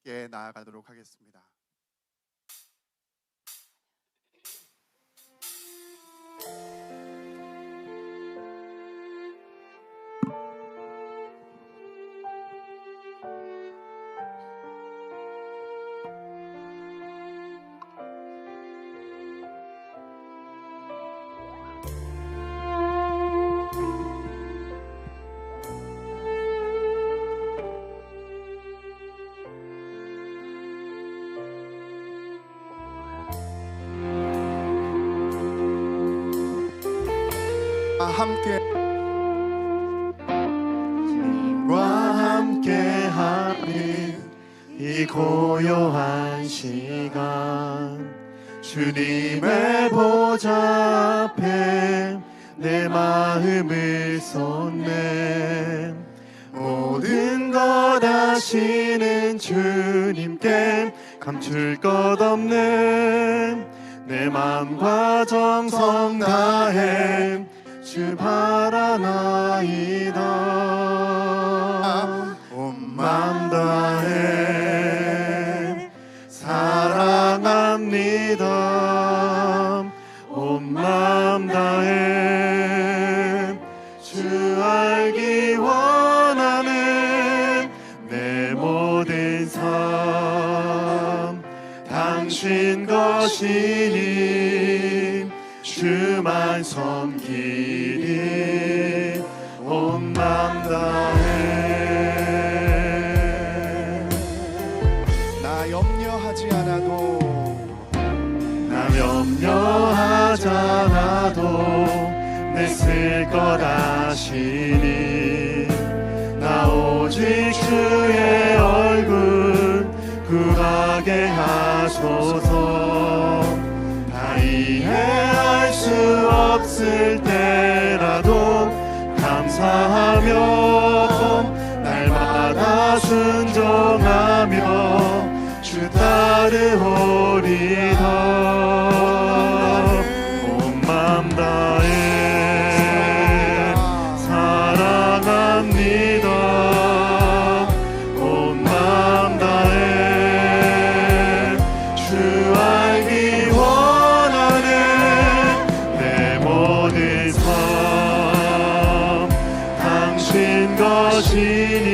함께 나아가도록 하겠습니다. 함께 주님과 함께하는 이 고요한 시간, 주님의 보좌 앞에 내 마음을 쏟네. 모든 것 아시는 주님께 감출 것 없는 내 마음과 정성 다해 주 바라나이다. 온 맘 다해 사랑합니다. 온 맘 다해 주 알기 원하는 내 모든 삶 당신 것이니 주만 섬기리 온 맘 다해. 나 염려하지 않아도 내 쓸 것 아시니 나 오직 주의 얼굴 구하게 하소서. 다 이해할 수 없을 때라도 감사하며 날마다 순종하며 주 따르오리다. 온 맘 다해 사랑합니다. 온 맘 다해 주 알기 원하는 내 모든 삶 당신 것이니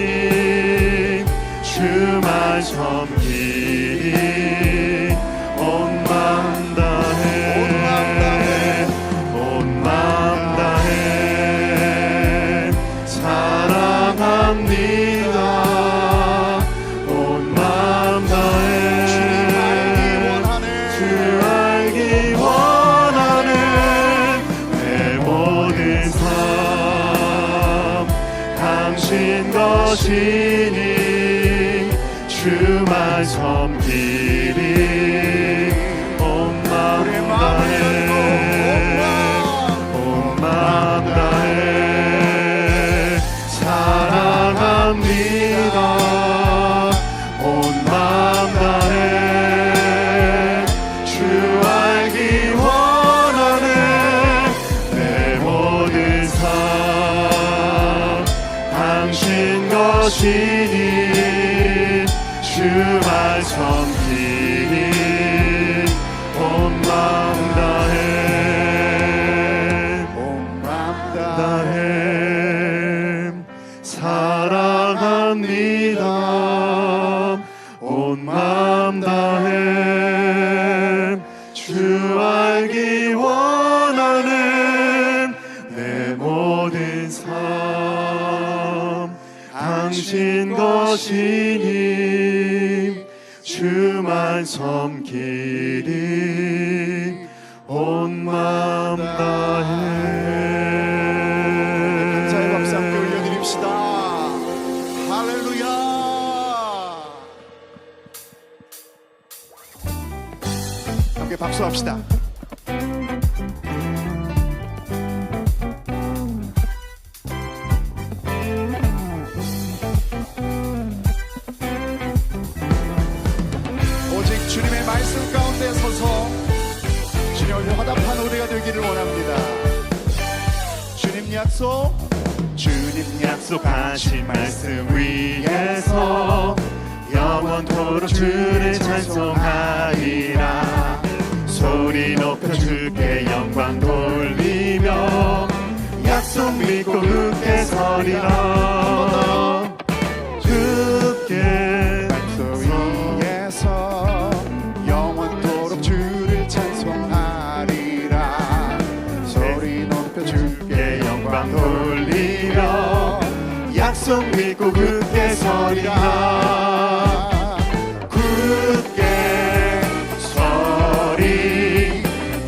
주만 섬기리 온 맘 다해. 온 맘 다해 사랑합니다. 온 맘 다해 주 알기 원하는 내 모든 삶 당신 것이니 주만 섬기리 온 맘 다해. 온 맘 다해 사랑합니다. 온 맘 다해 주 알기 원하는 내 모든 삶 당신 것이니 주만 섬기니 온 맘 다해. 온 맘 다해 사랑합니다. 온 맘 다해 주 알기 원하는 내 모든 삶 당신 것이니 주만 섬기리 온 맘 다해. 감사의 박수 함께 올려드립시다. 할렐루야. 함께 박수합시다. 오직 주님의 말씀 가운데 서서 주님을 화답한 우리가 되기를 원합니다. 주님 약속하신 말씀 위에서 영원토록 영원토록 주를 찬송하리라. 소리 높여 주께 영광 돌리며 약속 믿고 굳게 서리라. 굳게 위에서 영원토록 주를 찬송하리라. 소리 높여 주께 영광 돌리며 약속 믿고 굳게 서리라. 굳게 서리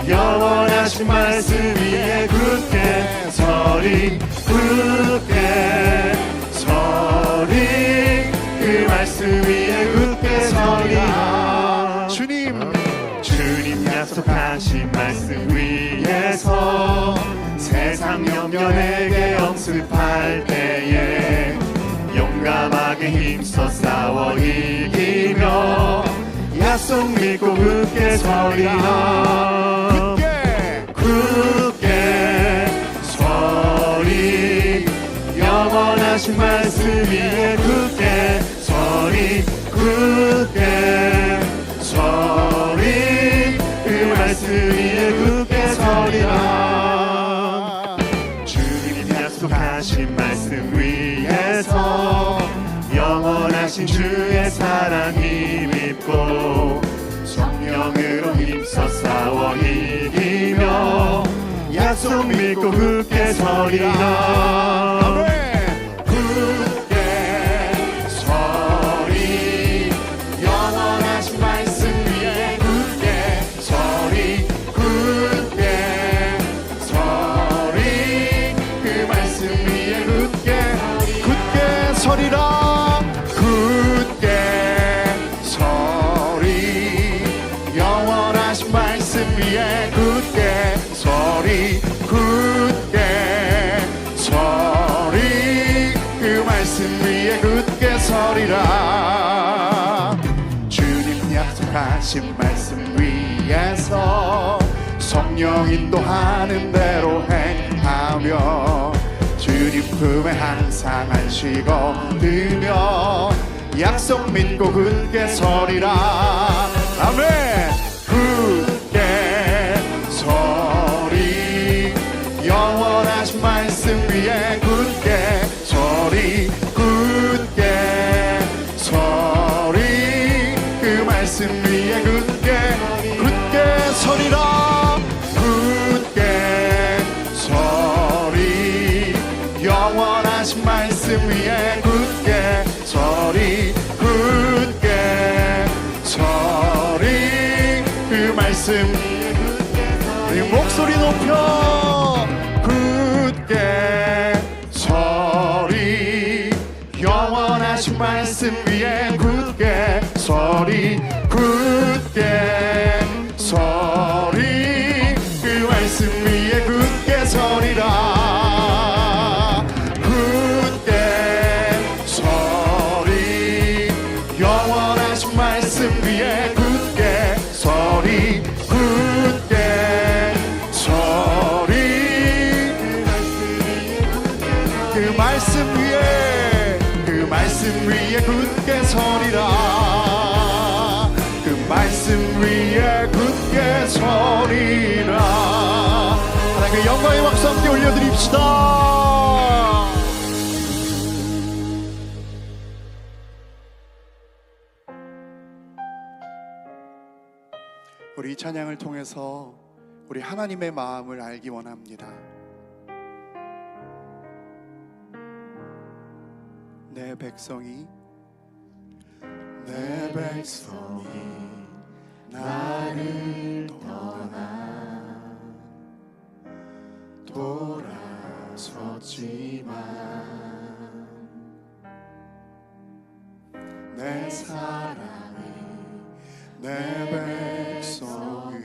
영원하신 말씀 위에 굳게 서리. 굳게 서리 그 말씀 위에 굳게 서리라. 주님 약속하신 말씀 위에서 세상 염려 내게 억습할 때에 용감하게 힘써 싸워 이기며 약속 믿고 굳게 서리라. 굳게 서리 영원하신 말씀 위에 굳게 서리. 굳게 서리 그 말씀 위에 굳게 서리라. 주님 약속하신 말씀 위에서 영원하신 주의 사랑 힘입고 성령으로 힘써 싸워 이기며 약속 믿고 굳게 서리라. 굳게 서리 영원하신 말씀 위에 굳게 서리. 굳게 서리 그 말씀 위에 굳게 서리라. 굳게 서리 영원하신 말씀 위에 굳게 서리. 굳게 서리 그 말씀 위에 굳게 서리라. 주님 약속하신 말씀 위에서 성령 인도하는 대로 행하며 주님 품에 항상 안식 얻으며 약속 믿고 굳게 서리라. 아멘. 굳게 서리 영원하신 말씀 위에 굳게 서리. 굳게 서리 그 말씀 위에 굳게 서리라. 굳게 서리 영원하신 말씀 위에 굳게 서리. 굳게 서리 그 말씀 우리 목소리 높여 굳게 서리 영원하신 말씀 위에 굳게 서리. 굳게 서리 그 말씀 위에 굳게 서리라. 굳게 서리 영원하신 말씀 위에 굳게 서리. 굳게 서리 그 말씀 위에 굳게 서리라. 그 말씀 위에 굳게 서리라. 하나님께 영광의 박수 함께 올려드립시다. 우리 이 찬양을 통해서 우리 하나님의 마음을 알기 원합니다. 내 백성이 나를 떠나 돌아섰지만 내 사랑이 내 백성을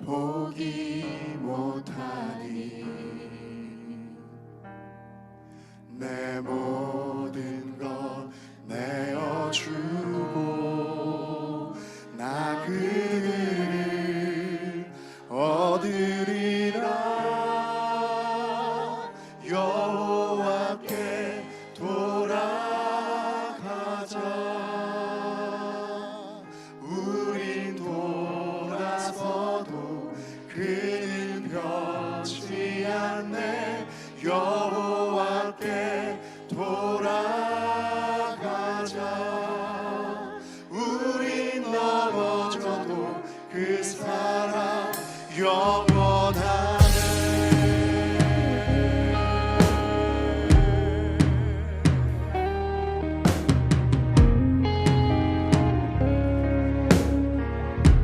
보기 못하니 내 모든 것 내어주고 나 그들을 얻으리라. 여호와께 돌아가리. 여호와께 돌아가자. 우린 넘어져도 그 사랑 영원하네.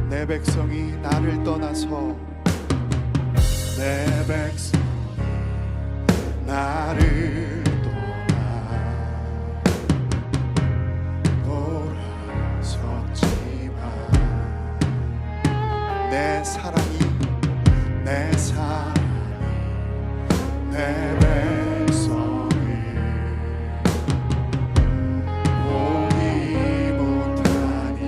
내 백성이 나를 떠나서 내 백성이 나를 돌아섰지만 내 사랑이 내 사랑이 내 백성을 보기 못하니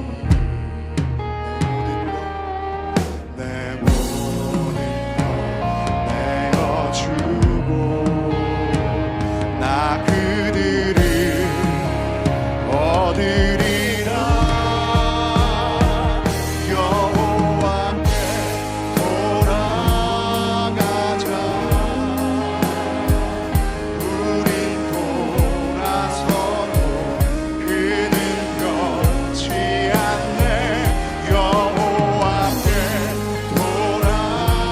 내 모든 것 내어주고 나 그들을 얻으리라. 여호와께 돌아가자. 우린 돌아서도 그는 변치 않네. 여호와께 돌아가자.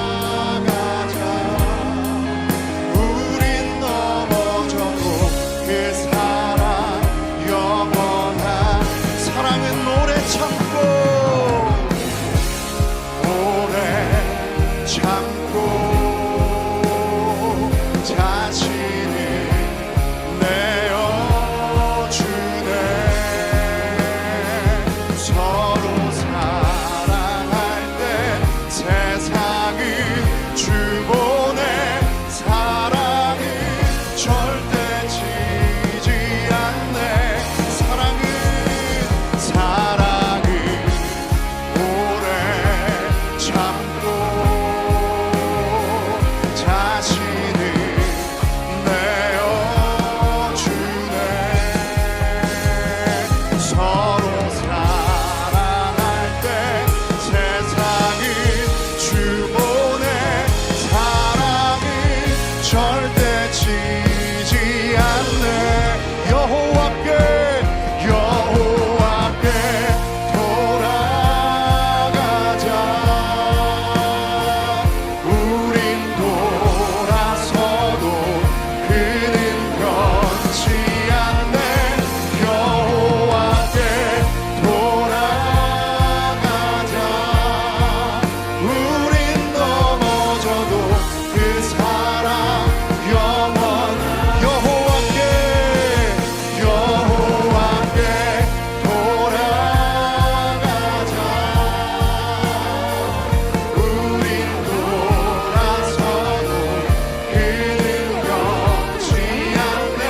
우린 넘어져도 그 사랑 영원한. 사랑은 오래 참고 오래 참고 자신을 내어주네. 서로 사랑할 때 세상을 주보내. 사랑은 절대 지지 않네. 사랑은 오래 참고 자신을 내어주네. 서로 사랑할 때 세상을 주보내. 사랑은 절대 지지 않네. 여호와께 돌아가자. 우린 돌아서도 그는 변치 않네. 여호와께 돌아가자. 우린 넘어져도 그 사랑 영원. 여호와께 돌아가자. 우린 돌아서도 그는 변치 않네.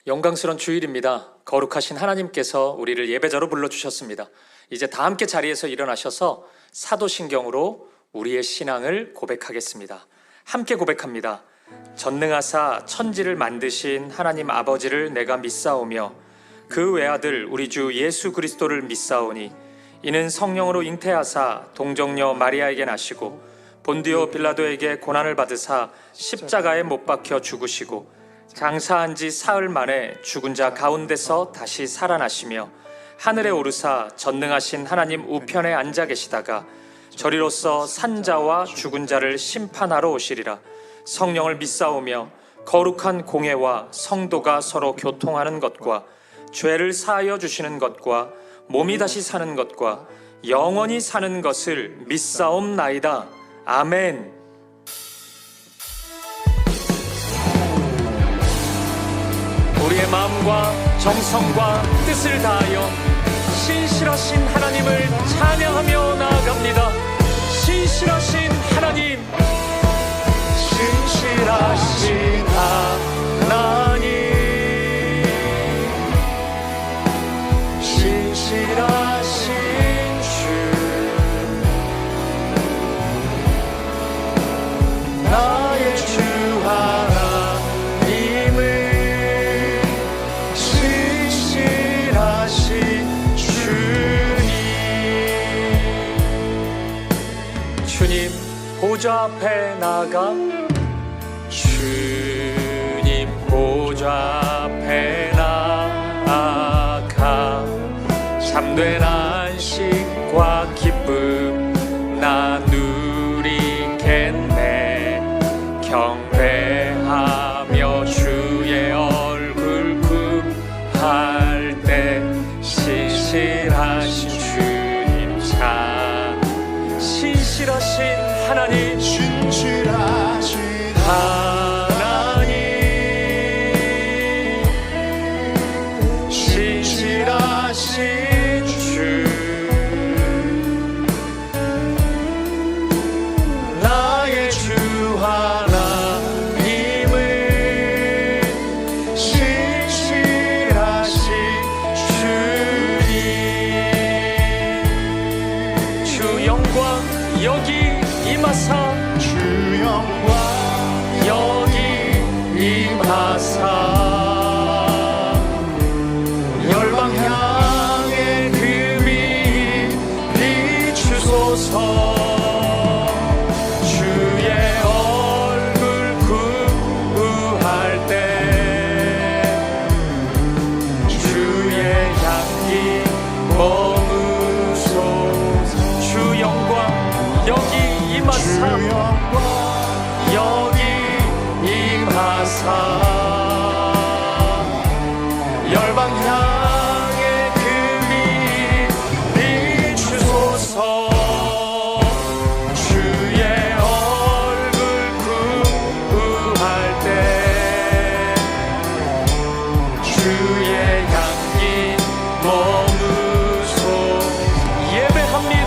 영광스러운 주일입니다. 거룩하신 하나님께서 우리를 예배자로 불러주셨습니다. 이제 다 함께 자리에서 일어나셔서 사도신경으로 우리의 신앙을 고백하겠습니다. 함께 고백합니다. 전능하사 천지를 만드신 하나님 아버지를 내가 믿사오며 그 외아들 우리 주 예수 그리스도를 믿사오니 이는 성령으로 잉태하사 동정녀 마리아에게 나시고 본디오 빌라도에게 고난을 받으사 십자가에 못 박혀 죽으시고 장사한 지 사흘 만에 죽은 자 가운데서 다시 살아나시며 하늘에 오르사 전능하신 하나님 우편에 앉아 계시다가 저리로서 산자와 죽은 자를 심판하러 오시리라. 성령을 믿사오며 거룩한 공회와 성도가 서로 교통하는 것과 죄를 사하여 주시는 것과 몸이 다시 사는 것과 영원히 사는 것을 믿사옵나이다. 아멘. 우리의 마음과 정성과 뜻을 다하여 신실하신 하나님을 찬양하며 나아갑니다. 신실하신 하나님, 신실하신 하나님, 신실하신 주, 나의 주 하나님을 신실하신 주님 보좌 앞에 나가 주님 보좌 앞에 나가 참된 안식과 기쁨 나 누리겠네. 경배하며 주의 얼굴 구할 때 신실하신 주님 참 신실하신 하나님, 신실하신 하나님, 신실하신 주, 나의 주 하나님을 신실하신 주님, 주 영광 여기 임하사 주 영광 여기 임하사 열방 향해 금이 비추소서. 주의 얼굴 구할 때 주의 향기 머무소서. 주 영광 여기 임하사 여기 임하사 열방 향해 금이 비추소서. 주의 얼굴 구할 때 주의 향기 머무소. 예배합니다.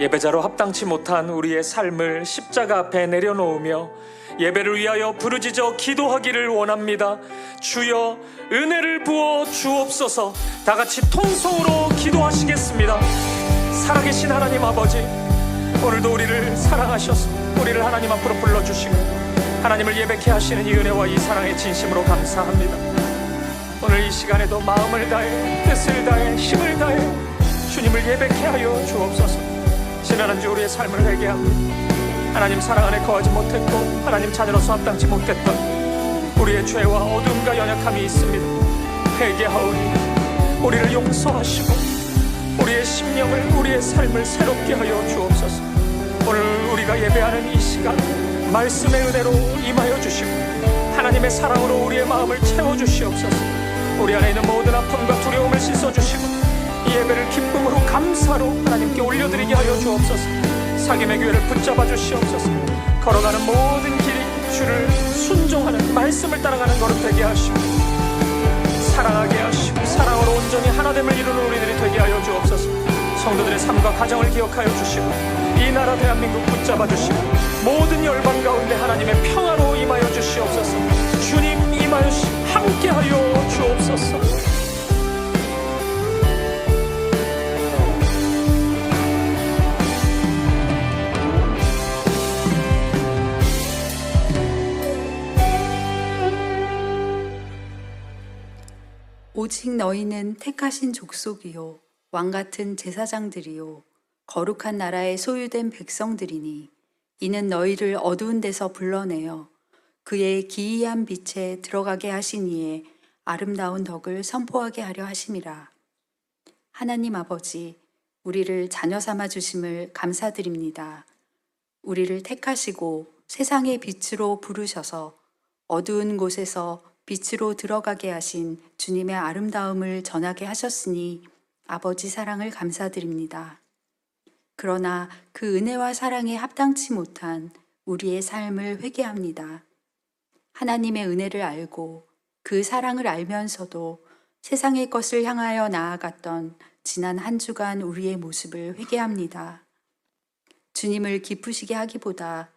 예배자로 합당치 못한 우리의 삶을 십자가 앞에 내려놓으며 예배를 위하여 부르짖어 기도하기를 원합니다. 주여 은혜를 부어 주옵소서. 다 같이 통성으로 기도하시겠습니다. 살아계신 하나님 아버지, 오늘도 우리를 사랑하셔서 우리를 하나님 앞으로 불러주시고 하나님을 예배케 하시는 이 은혜와 이 사랑에 진심으로 감사합니다. 오늘 이 시간에도 마음을 다해 뜻을 다해 힘을 다해 주님을 예배케 하여 주옵소서. 지난 한 주 우리의 삶을 회개합니다. 하나님 사랑 안에 거하지 못했고 하나님 자녀로서 합당치 못했던 우리의 죄와 어둠과 연약함이 있습니다. 회개하오니 우리를 용서하시고 우리의 심령을 우리의 삶을 새롭게 하여 주옵소서. 오늘 우리가 예배하는 이 시간 말씀의 은혜로 임하여 주시고 하나님의 사랑으로 우리의 마음을 채워주시옵소서. 우리 안에 있는 모든 아픔과 두려움을 씻어주시고 이 예배를 기쁨으로 감사로 하나님께 올려드리게 하여 주옵소서. 사귐의 교회를 붙잡아 주시옵소서. 걸어가는 모든 길이 주를 순종하는 말씀을 따라가는 걸음 되게 하시고 사랑하게 하시고 사랑으로 온전히 하나됨을 이루는 우리들이 되게 하여 주옵소서. 성도들의 삶과 가정을 기억하여 주시고 이 나라 대한민국 붙잡아 주시고 모든 열방 가운데 하나님의 평화로 임하여 주시옵소서. 주님 임하여 함께하여 주옵소서. 오직 너희는 택하신 족속이요 왕같은 제사장들이요 거룩한 나라의 소유된 백성들이니 이는 너희를 어두운 데서 불러내어 그의 기이한 빛에 들어가게 하신 이에 아름다운 덕을 선포하게 하려 하심이라. 하나님 아버지, 우리를 자녀 삼아 주심을 감사드립니다. 우리를 택하시고 세상의 빛으로 부르셔서 어두운 곳에서 빛으로 들어가게 하신 주님의 아름다움을 전하게 하셨으니 아버지 사랑을 감사드립니다. 그러나 그 은혜와 사랑에 합당치 못한 우리의 삶을 회개합니다. 하나님의 은혜를 알고 그 사랑을 알면서도 세상의 것을 향하여 나아갔던 지난 한 주간 우리의 모습을 회개합니다. 주님을 기쁘시게 하기보다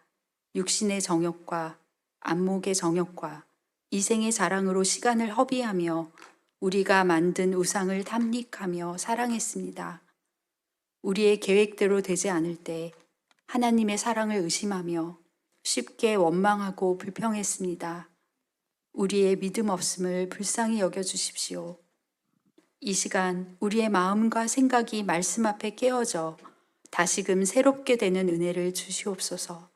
육신의 정욕과 안목의 정욕과 이생의 자랑으로 시간을 허비하며 우리가 만든 우상을 탐닉하며 사랑했습니다. 우리의 계획대로 되지 않을 때 하나님의 사랑을 의심하며 쉽게 원망하고 불평했습니다. 우리의 믿음 없음을 불쌍히 여겨주십시오. 이 시간 우리의 마음과 생각이 말씀 앞에 깨어져 다시금 새롭게 되는 은혜를 주시옵소서.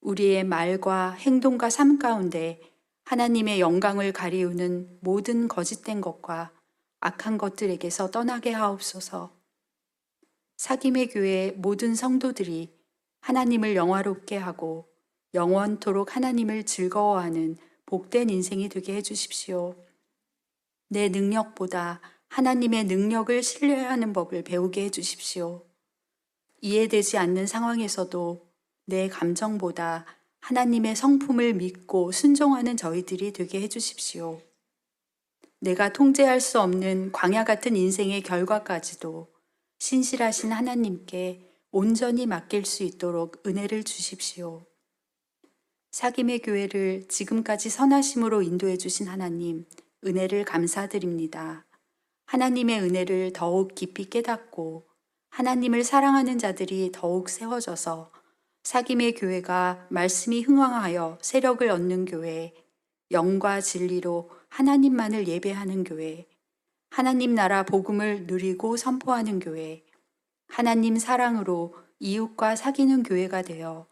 우리의 말과 행동과 삶 가운데 하나님의 영광을 가리우는 모든 거짓된 것과 악한 것들에게서 떠나게 하옵소서. 사귐의 교회 모든 성도들이 하나님을 영화롭게 하고 영원토록 하나님을 즐거워하는 복된 인생이 되게 해주십시오. 내 능력보다 하나님의 능력을 신뢰하는 법을 배우게 해주십시오. 이해되지 않는 상황에서도 내 감정보다 하나님의 성품을 믿고 순종하는 저희들이 되게 해주십시오. 내가 통제할 수 없는 광야 같은 인생의 결과까지도 신실하신 하나님께 온전히 맡길 수 있도록 은혜를 주십시오. 사귐의 교회를 지금까지 선하심으로 인도해 주신 하나님, 은혜를 감사드립니다. 하나님의 은혜를 더욱 깊이 깨닫고 하나님을 사랑하는 자들이 더욱 세워져서 사귐의 교회가 말씀이 흥왕하여 세력을 얻는 교회, 영과 진리로 하나님만을 예배하는 교회, 하나님 나라 복음을 누리고 선포하는 교회, 하나님 사랑으로 이웃과 사귀는 교회가 되어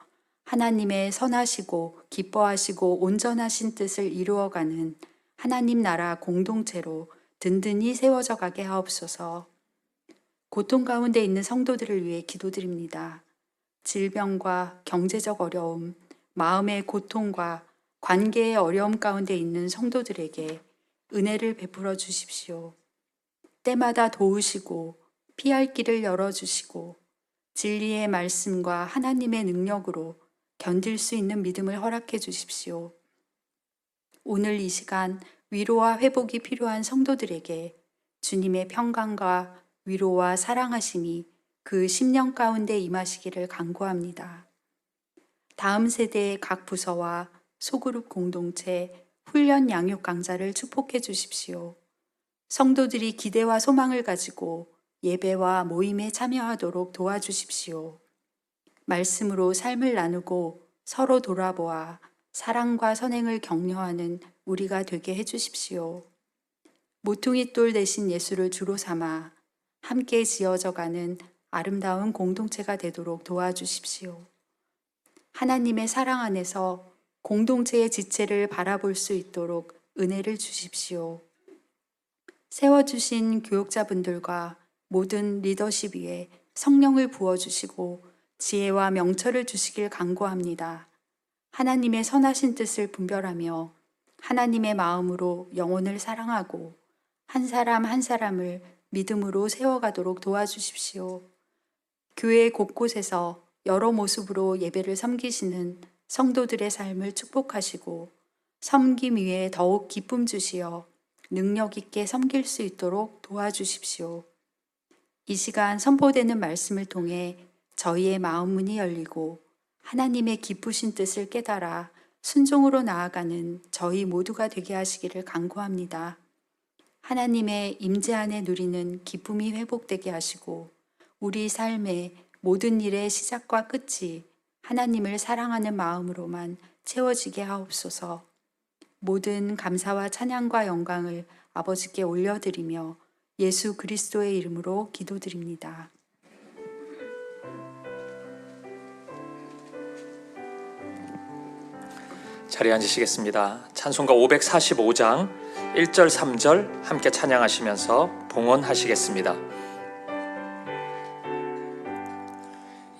하나님의 선하시고 기뻐하시고 온전하신 뜻을 이루어가는 하나님 나라 공동체로 든든히 세워져 가게 하옵소서. 고통 가운데 있는 성도들을 위해 기도드립니다. 질병과 경제적 어려움, 마음의 고통과 관계의 어려움 가운데 있는 성도들에게 은혜를 베풀어 주십시오. 때마다 도우시고 피할 길을 열어주시고 진리의 말씀과 하나님의 능력으로 견딜 수 있는 믿음을 허락해 주십시오. 오늘 이 시간 위로와 회복이 필요한 성도들에게 주님의 평강과 위로와 사랑하심이 그 10년 가운데 임하시기를 간구합니다. 다음 세대의 각 부서와 소그룹 공동체, 훈련 양육 강좌를 축복해 주십시오. 성도들이 기대와 소망을 가지고 예배와 모임에 참여하도록 도와주십시오. 말씀으로 삶을 나누고 서로 돌아보아 사랑과 선행을 격려하는 우리가 되게 해주십시오. 모퉁이 돌 대신 예수를 주로 삼아 함께 지어져가는 아름다운 공동체가 되도록 도와주십시오. 하나님의 사랑 안에서 공동체의 지체를 바라볼 수 있도록 은혜를 주십시오. 세워주신 교육자분들과 모든 리더십 위에 성령을 부어주시고 지혜와 명철을 주시길 간구합니다. 하나님의 선하신 뜻을 분별하며 하나님의 마음으로 영혼을 사랑하고 한 사람 한 사람을 믿음으로 세워가도록 도와주십시오. 교회 곳곳에서 여러 모습으로 예배를 섬기시는 성도들의 삶을 축복하시고 섬김 위에 더욱 기쁨 주시어 능력 있게 섬길 수 있도록 도와주십시오. 이 시간 선포되는 말씀을 통해 저희의 마음 문이 열리고 하나님의 기쁘신 뜻을 깨달아 순종으로 나아가는 저희 모두가 되게 하시기를 간구합니다. 하나님의 임재 안에 누리는 기쁨이 회복되게 하시고 우리 삶의 모든 일의 시작과 끝이 하나님을 사랑하는 마음으로만 채워지게 하옵소서. 모든 감사와 찬양과 영광을 아버지께 올려드리며 예수 그리스도의 이름으로 기도드립니다. 자리에 앉으시겠습니다. 찬송가 545장 1절 3절 함께 찬양하시면서 봉헌하시겠습니다.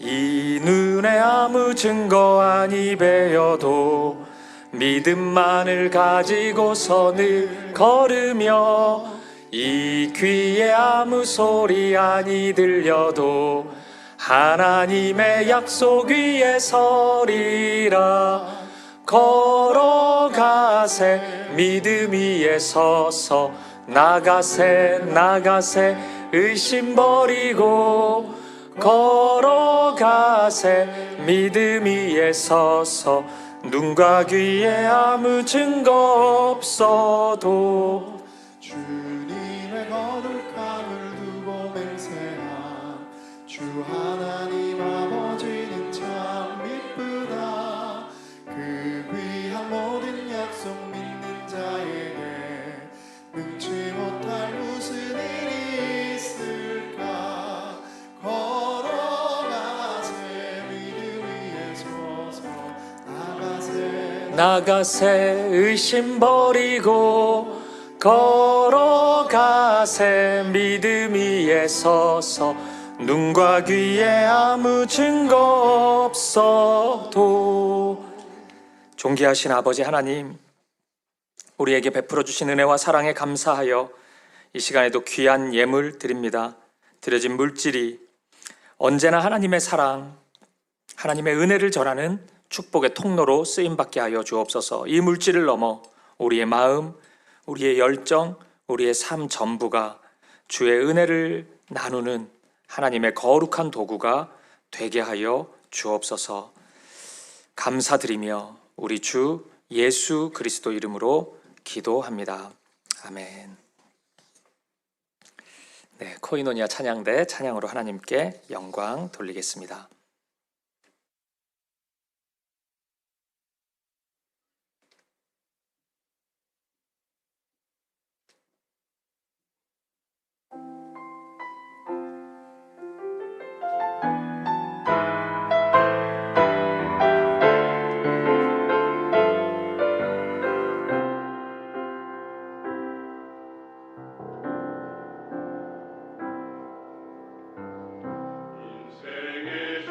이 눈에 아무 증거 아니 배어도 믿음만을 가지고서 늘 걸으며 이 귀에 아무 소리 아니 들려도 하나님의 약속 위에 서리라. 걸어가세 믿음 위에 서서 나가세 의심 버리고 걸어가세 믿음 위에 서서 눈과 귀에 아무 증거 없어도 주님의 거룩함을 두고 맹세함. 주 하나님 아버지는 참 이쁘다. 그 귀한 모든 약속 믿는 자에게 능치 못할 무슨 일이 있을까. 걸어가세 믿음 위에 서서 나가세 의심 버리고 걸어가세 믿음 위에 서서 눈과 귀에 아무 증거 없어도. 존귀하신 아버지 하나님, 우리에게 베풀어 주신 은혜와 사랑에 감사하여 이 시간에도 귀한 예물 드립니다. 드려진 물질이 언제나 하나님의 사랑, 하나님의 은혜를 전하는 축복의 통로로 쓰임받게 하여 주옵소서. 이 물질을 넘어 우리의 마음, 우리의 열정, 우리의 삶 전부가 주의 은혜를 나누는 하나님의 거룩한 도구가 되게 하여 주옵소서. 감사드리며 우리 주 예수 그리스도 이름으로 기도합니다. 아멘. 네, 코이노니아 찬양대 찬양으로 하나님께 영광 돌리겠습니다. 인생의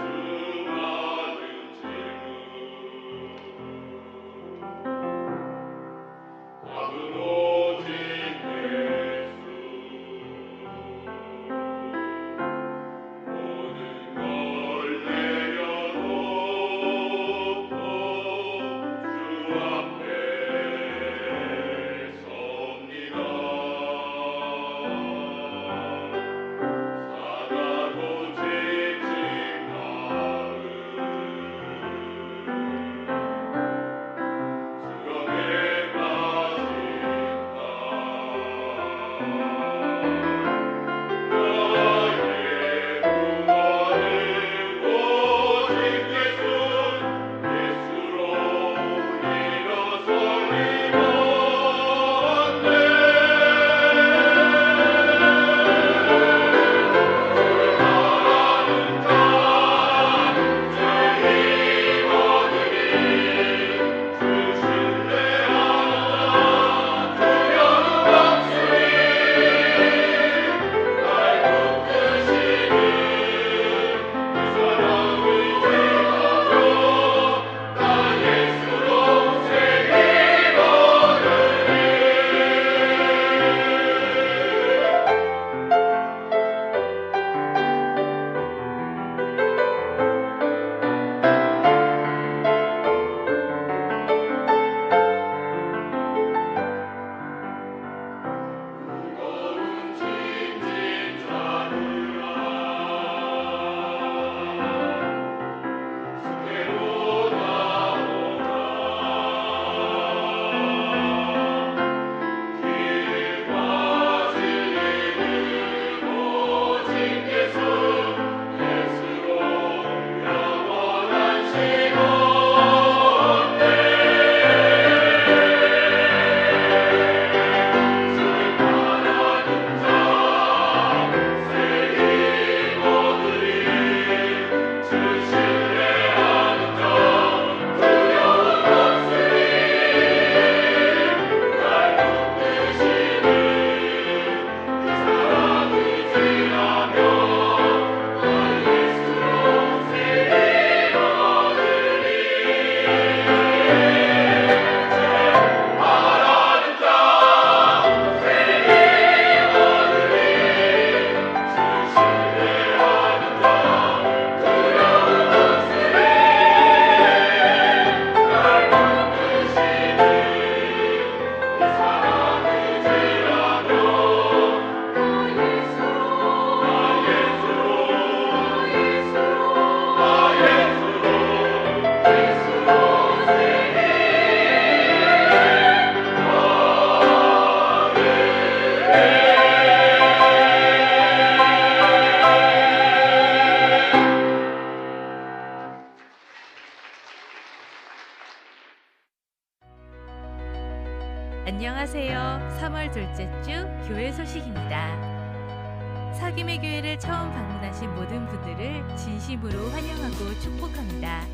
안녕하세요. 3월 둘째 주 교회 소식입니다. 사김의 교회를 처음 방문하신 모든 분들을 진심으로 환영하고 축복합니다.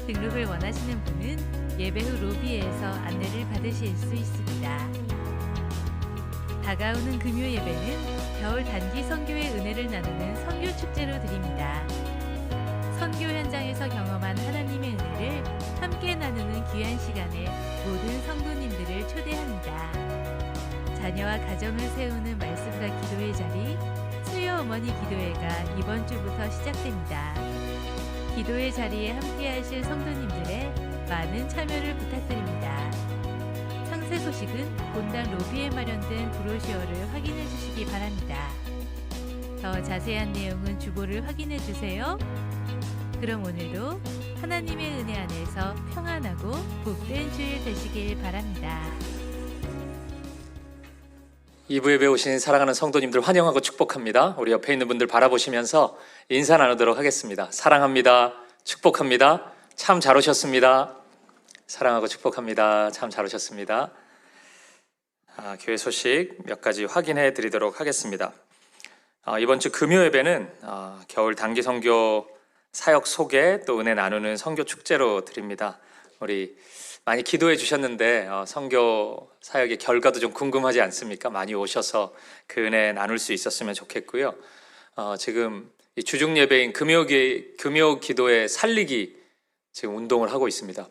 등록을 원하시는 분은 예배 후 로비에서 안내를 받으실 수 있습니다. 다가오는 금요 예배는 겨울 단기 선교의 은혜를 나누는 선교 축제로 드립니다. 선교 현장에서 경험한 하나님의 은혜를 함께 나누는 귀한 시간에 모든 성도님들을 초대합니다. 자녀와 가정을 세우는 말씀과 기도의 자리, 수요 어머니 기도회가 이번 주부터 시작됩니다. 기도의 자리에 함께 하실 성도님들의 많은 참여를 부탁드립니다. 상세 소식은 본당 로비에 마련된 브로셔를 확인해 주시기 바랍니다. 더 자세한 내용은 주보를 확인해 주세요. 그럼 오늘도 하나님의 은혜 안에서 평안하고 복된 주일 되시길 바랍니다. 2부 예배 오신 사랑하는 성도님들 환영하고 축복합니다. 우리 옆에 있는 분들 바라보시면서 인사 나누도록 하겠습니다. 사랑합니다. 축복합니다. 참 잘 오셨습니다. 사랑하고 축복합니다. 참 잘 오셨습니다. 교회 소식 몇 가지 확인해 드리도록 하겠습니다. 이번 주 금요 예배는 겨울 단기 선교 사역 소개 또 은혜 나누는 선교 축제로 드립니다. 우리 많이 기도해 주셨는데 선교 사역의 결과도 좀 궁금하지 않습니까? 많이 오셔서 그 은혜 나눌 수 있었으면 좋겠고요. 지금 이 주중 예배인 금요 기도회 살리기 지금 운동을 하고 있습니다.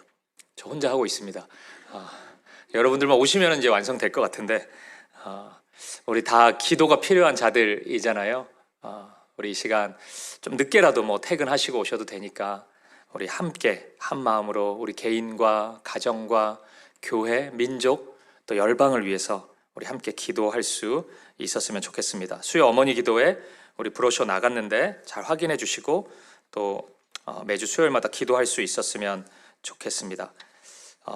저 혼자 하고 있습니다. 여러분들만 오시면 이제 완성될 것 같은데 우리 다 기도가 필요한 자들이잖아요. 우리 이 시간 좀 늦게라도 뭐 퇴근하시고 오셔도 되니까 우리 함께 한 마음으로 우리 개인과 가정과 교회, 민족 또 열방을 위해서 우리 함께 기도할 수 있었으면 좋겠습니다. 수요 어머니 기도회 우리 브로셔 나갔는데 잘 확인해 주시고 또 매주 수요일마다 기도할 수 있었으면 좋겠습니다.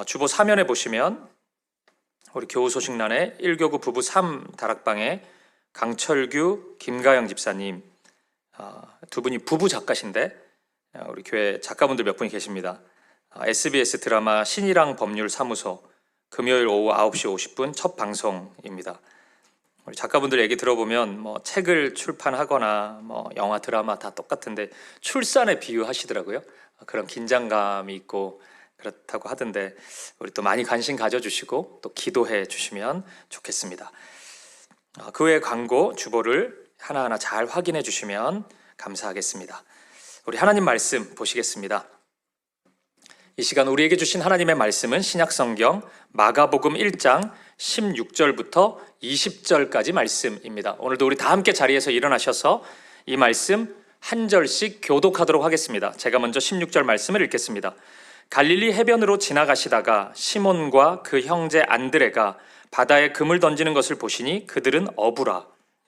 주보 3면에 보시면 우리 교우 소식란에 1교구 부부 3 다락방에 강철규, 김가영 집사님 두 분이 부부 작가신데 우리 교회 작가분들 몇 분이 계십니다. SBS 드라마 신이랑 법률 사무소 금요일 오후 9시 50분 첫 방송입니다. 우리 작가분들 얘기 들어보면 뭐 책을 출판하거나 뭐 영화 드라마 다 똑같은데 출산에 비유하시더라고요. 그런 긴장감이 있고 그렇다고 하던데 우리 또 많이 관심 가져주시고 또 기도해 주시면 좋겠습니다. 그 외 광고 주보를 하나하나 잘 확인해 주시면 감사하겠습니다. 우리 하나님 말씀 보시겠습니다. 이 시간 우리에게 주신 하나님의 말씀은 신약성경 마가복음 1장 16절부터 20절까지 말씀입니다. 오늘도 우리 다 함께 자리에서 일어나셔서 이 말씀 한 절씩 교독하도록 하겠습니다. 제가 먼저 16절 말씀을 읽겠습니다. 갈릴리 해변으로 지나가시다가 시몬과 그 형제 안드레가 바다에 금을 던지는 것을 보시니 그들은 어부라.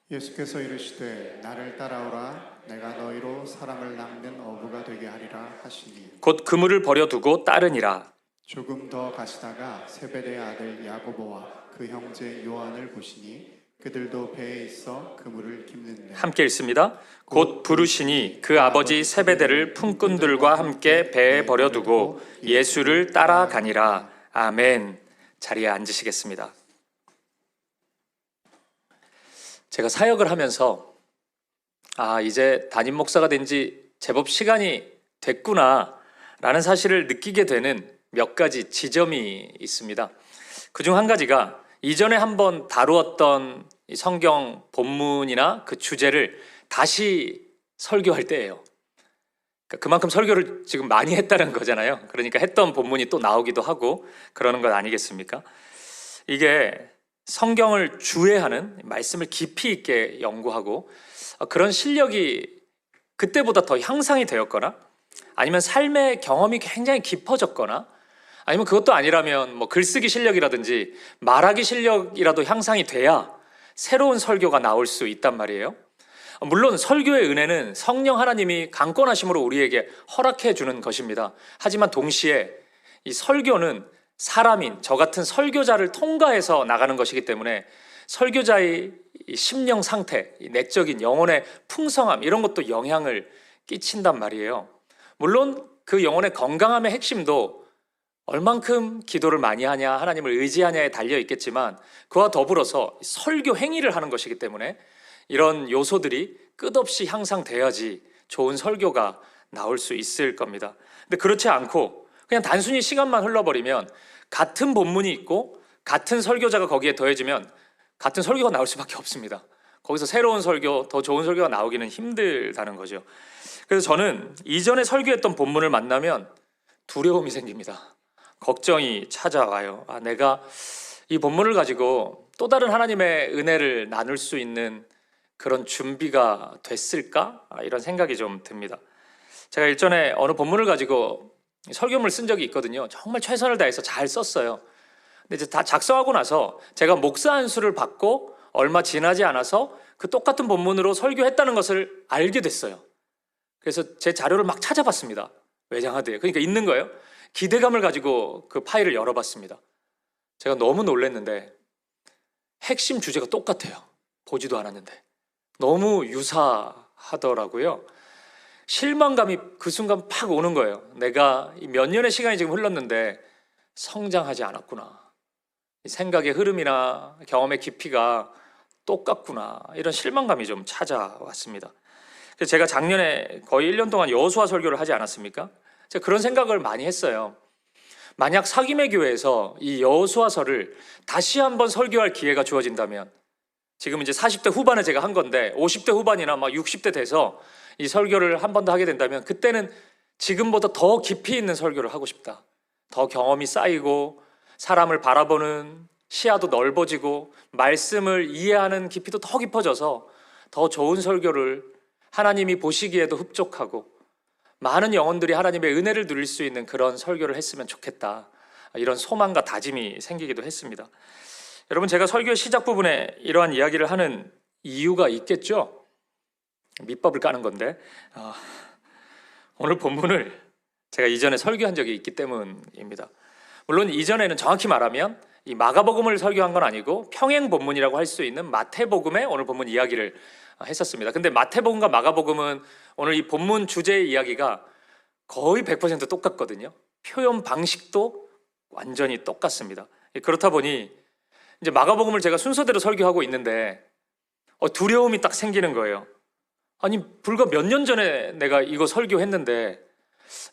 예수께서 이르시되 나를 따라오라 내가 너희로 사람을 낚는 어부가 되게 하리라 하시니 곧 그물을 버려두고 따르니라. 조금 더 가시다가 세베대의 아들 야고보와 그 형제 요한을 보시니 그들도 배에 있어 그물을 깁는데 함께 읽습니다. 곧 부르시니 그 아버지 세베대를 품꾼들과 함께 배에 버려두고 예수를 따라가니라. 아멘. 자리에 앉으시겠습니다. 제가 사역을 하면서 이제 담임 목사가 된 지 제법 시간이 됐구나 라는 사실을 느끼게 되는 몇 가지 지점이 있습니다. 그중 한 가지가 이전에 한번 다루었던 이 성경 본문이나 그 주제를 다시 설교할 때예요. 그만큼 설교를 지금 많이 했다는 거잖아요. 그러니까 했던 본문이 또 나오기도 하고 그러는 것 아니겠습니까? 이게 성경을 주해하는 말씀을 깊이 있게 연구하고 그런 실력이 그때보다 더 향상이 되었거나 아니면 삶의 경험이 굉장히 깊어졌거나 아니면 그것도 아니라면 뭐 글쓰기 실력이라든지 말하기 실력이라도 향상이 돼야 새로운 설교가 나올 수 있단 말이에요. 물론 설교의 은혜는 성령 하나님이 강권하심으로 우리에게 허락해 주는 것입니다. 하지만 동시에 이 설교는 사람인 저 같은 설교자를 통과해서 나가는 것이기 때문에 설교자의 심령 상태, 내적인 영혼의 풍성함 이런 것도 영향을 끼친단 말이에요. 물론 그 영혼의 건강함의 핵심도 얼만큼 기도를 많이 하냐, 하나님을 의지하냐에 달려 있겠지만 그와 더불어서 설교 행위를 하는 것이기 때문에 이런 요소들이 끝없이 향상돼야지 좋은 설교가 나올 수 있을 겁니다. 근데 그렇지 않고 그냥 단순히 시간만 흘러버리면 같은 본문이 있고 같은 설교자가 거기에 더해지면 같은 설교가 나올 수밖에 없습니다. 거기서 새로운 설교, 더 좋은 설교가 나오기는 힘들다는 거죠. 그래서 저는 이전에 설교했던 본문을 만나면 두려움이 생깁니다. 걱정이 찾아와요. 내가 이 본문을 가지고 또 다른 하나님의 은혜를 나눌 수 있는 그런 준비가 됐을까? 이런 생각이 좀 듭니다. 제가 일전에 어느 본문을 가지고 설교문을 쓴 적이 있거든요. 정말 최선을 다해서 잘 썼어요. 근데 이제 다 작성하고 나서 제가 목사 안수를 받고 얼마 지나지 않아서 그 똑같은 본문으로 설교했다는 것을 알게 됐어요. 그래서 제 자료를 막 찾아봤습니다. 외장하드에. 그러니까 있는 거예요. 기대감을 가지고 그 파일을 열어봤습니다. 제가 너무 놀랐는데 핵심 주제가 똑같아요. 보지도 않았는데. 너무 유사하더라고요. 실망감이 그 순간 팍 오는 거예요. 내가 몇 년의 시간이 지금 흘렀는데 성장하지 않았구나. 생각의 흐름이나 경험의 깊이가 똑같구나. 이런 실망감이 좀 찾아왔습니다. 그래서 제가 작년에 거의 1년 동안 여호수아 설교를 하지 않았습니까? 제가 그런 생각을 많이 했어요. 만약 사김의 교회에서 이 여호수아서를 다시 한번 설교할 기회가 주어진다면, 지금 이제 40대 후반에 제가 한 건데 50대 후반이나 막 60대 돼서 이 설교를 한 번 더 하게 된다면 그때는 지금보다 더 깊이 있는 설교를 하고 싶다. 더 경험이 쌓이고 사람을 바라보는 시야도 넓어지고 말씀을 이해하는 깊이도 더 깊어져서 더 좋은 설교를 하나님이 보시기에도 흡족하고 많은 영혼들이 하나님의 은혜를 누릴 수 있는 그런 설교를 했으면 좋겠다. 이런 소망과 다짐이 생기기도 했습니다. 여러분, 제가 설교의 시작 부분에 이러한 이야기를 하는 이유가 있겠죠? 밑밥을 까는 건데 오늘 본문을 제가 이전에 설교한 적이 있기 때문입니다. 물론 이전에는 정확히 말하면 이 마가복음을 설교한 건 아니고 평행 본문이라고 할 수 있는 마태복음의 오늘 본문 이야기를 했었습니다. 근데 마태복음과 마가복음은 오늘 이 본문 주제의 이야기가 거의 100% 똑같거든요. 표현 방식도 완전히 똑같습니다. 그렇다 보니 이제 마가복음을 제가 순서대로 설교하고 있는데 두려움이 딱 생기는 거예요. 아니, 불과 몇 년 전에 내가 이거 설교했는데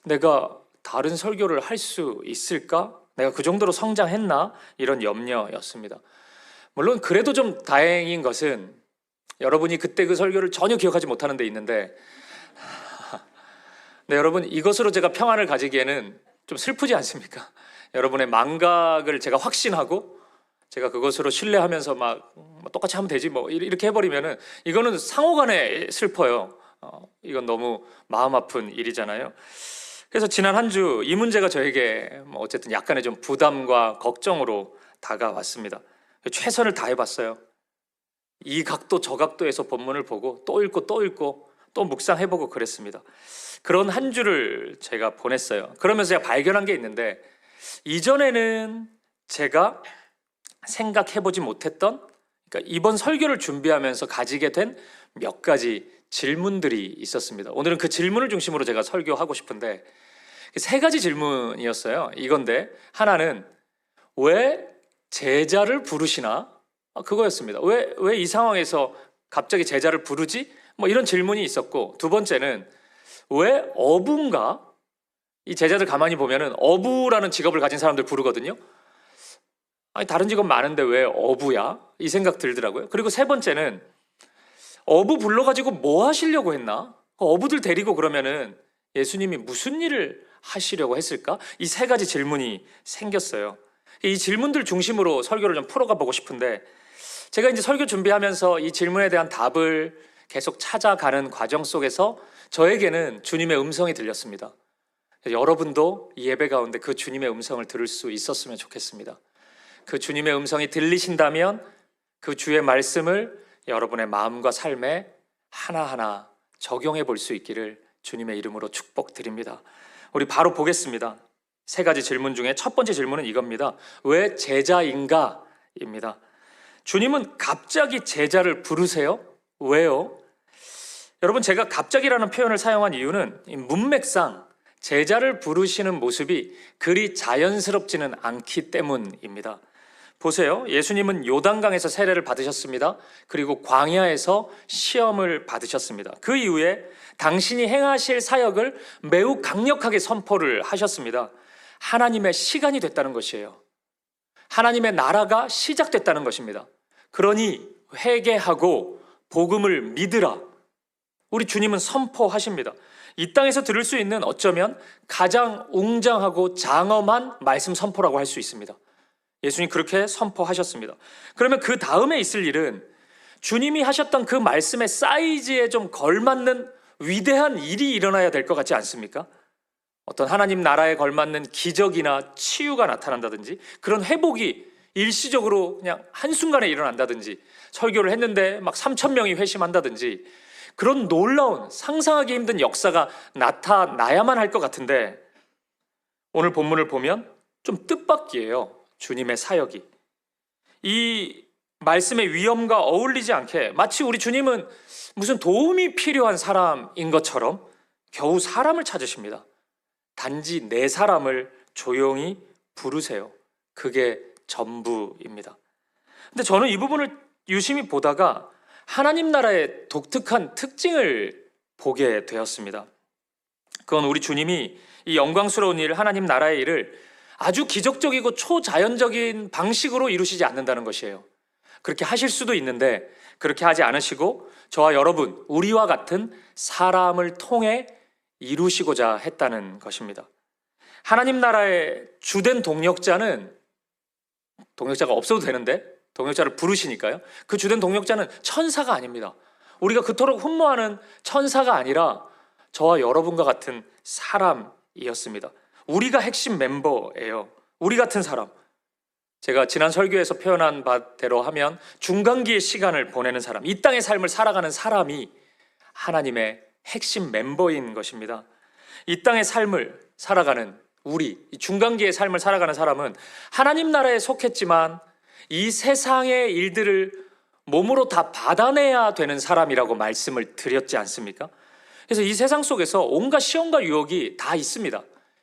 내가 다른 설교를 할 수 있을까? 내가 그 정도로 성장했나? 이런 염려였습니다. 물론 그래도 좀 다행인 것은 여러분이 그때 그 설교를 전혀 기억하지 못하는 데 있는데 네, 여러분, 이것으로 제가 평안을 가지기에는 좀 슬프지 않습니까? 여러분의 망각을 제가 확신하고 제가 그것으로 신뢰하면서 막 똑같이 하면 되지 뭐 이렇게 해버리면은 이거는 상호간에 슬퍼요. 이건 너무 마음 아픈 일이잖아요. 그래서 지난 한 주 이 문제가 저에게 어쨌든 약간의 좀 부담과 걱정으로 다가왔습니다. 최선을 다해봤어요. 이 각도 저 각도에서 본문을 보고 또 읽고 또 읽고 또 묵상해보고 그랬습니다. 그런 한 주를 제가 보냈어요. 그러면서 제가 발견한 게 있는데 이전에는 제가 생각해보지 못했던, 그러니까 이번 설교를 준비하면서 가지게 된 몇 가지 질문들이 있었습니다. 오늘은 그 질문을 중심으로 제가 설교하고 싶은데 세 가지 질문이었어요. 이건데 하나는 왜 제자를 부르시나? 그거였습니다. 왜 이 상황에서 갑자기 제자를 부르지? 뭐 이런 질문이 있었고, 두 번째는 왜 어부인가? 이 제자들 가만히 보면은 어부라는 직업을 가진 사람들 부르거든요. 아니, 다른 직업 많은데 왜 어부야? 이 생각 들더라고요. 그리고 세 번째는 어부 불러가지고 뭐 하시려고 했나? 어부들 데리고 그러면은 예수님이 무슨 일을 하시려고 했을까? 이 세 가지 질문이 생겼어요. 이 질문들 중심으로 설교를 좀 풀어가 보고 싶은데 제가 이제 설교 준비하면서 이 질문에 대한 답을 계속 찾아가는 과정 속에서 저에게는 주님의 음성이 들렸습니다. 여러분도 이 예배 가운데 그 주님의 음성을 들을 수 있었으면 좋겠습니다. 그 주님의 음성이 들리신다면 그 주의 말씀을 여러분의 마음과 삶에 하나하나 적용해 볼 수 있기를 주님의 이름으로 축복드립니다. 우리 바로 보겠습니다. 세 가지 질문 중에 첫 번째 질문은 이겁니다. 왜 제자인가? 입니다. 주님은 갑자기 제자를 부르세요? 왜요? 여러분, 제가 갑자기라는 표현을 사용한 이유는 문맥상 제자를 부르시는 모습이 그리 자연스럽지는 않기 때문입니다. 보세요. 예수님은 요단강에서 세례를 받으셨습니다. 그리고 광야에서 시험을 받으셨습니다. 그 이후에 당신이 행하실 사역을 매우 강력하게 선포를 하셨습니다. 하나님의 시간이 됐다는 것이에요. 하나님의 나라가 시작됐다는 것입니다. 그러니 회개하고 복음을 믿으라. 우리 주님은 선포하십니다. 이 땅에서 들을 수 있는 어쩌면 가장 웅장하고 장엄한 말씀 선포라고 할 수 있습니다. 예수님 그렇게 선포하셨습니다. 그러면 그 다음에 있을 일은 주님이 하셨던 그 말씀의 사이즈에 좀 걸맞는 위대한 일이 일어나야 될 것 같지 않습니까? 어떤 하나님 나라에 걸맞는 기적이나 치유가 나타난다든지 그런 회복이 일시적으로 그냥 한순간에 일어난다든지 설교를 했는데 막 3,000명이 회심한다든지 그런 놀라운 상상하기 힘든 역사가 나타나야만 할 것 같은데 오늘 본문을 보면 좀 뜻밖이에요. 주님의 사역이. 이 말씀의 위엄과 어울리지 않게 마치 우리 주님은 무슨 도움이 필요한 사람인 것처럼 겨우 사람을 찾으십니다. 단지 네 사람을 조용히 부르세요. 그게 전부입니다. 근데 저는 이 부분을 유심히 보다가 하나님 나라의 독특한 특징을 보게 되었습니다. 그건 우리 주님이 이 영광스러운 일, 하나님 나라의 일을 아주 기적적이고 초자연적인 방식으로 이루시지 않는다는 것이에요. 그렇게 하실 수도 있는데 그렇게 하지 않으시고 저와 여러분, 우리와 같은 사람을 통해 이루시고자 했다는 것입니다. 하나님 나라의 주된 동력자는 동력자가 없어도 되는데 동력자를 부르시니까요. 그 주된 동력자는 천사가 아닙니다. 우리가 그토록 흠모하는 천사가 아니라 저와 여러분과 같은 사람이었습니다. 우리가 핵심 멤버예요. 우리 같은 사람. 제가 지난 설교에서 표현한 바대로 하면 중간기의 시간을 보내는 사람, 이 땅의 삶을 살아가는 사람이 하나님의 핵심 멤버인 것입니다. 이 땅의 삶을 살아가는 우리, 이 중간기의 삶을 살아가는 사람은 하나님 나라에 속했지만 이 세상의 일들을 몸으로 다 받아내야 되는 사람이라고 말씀을 드렸지 않습니까? 그래서 이 세상 속에서 온갖 시험과 유혹이 다 있습니다.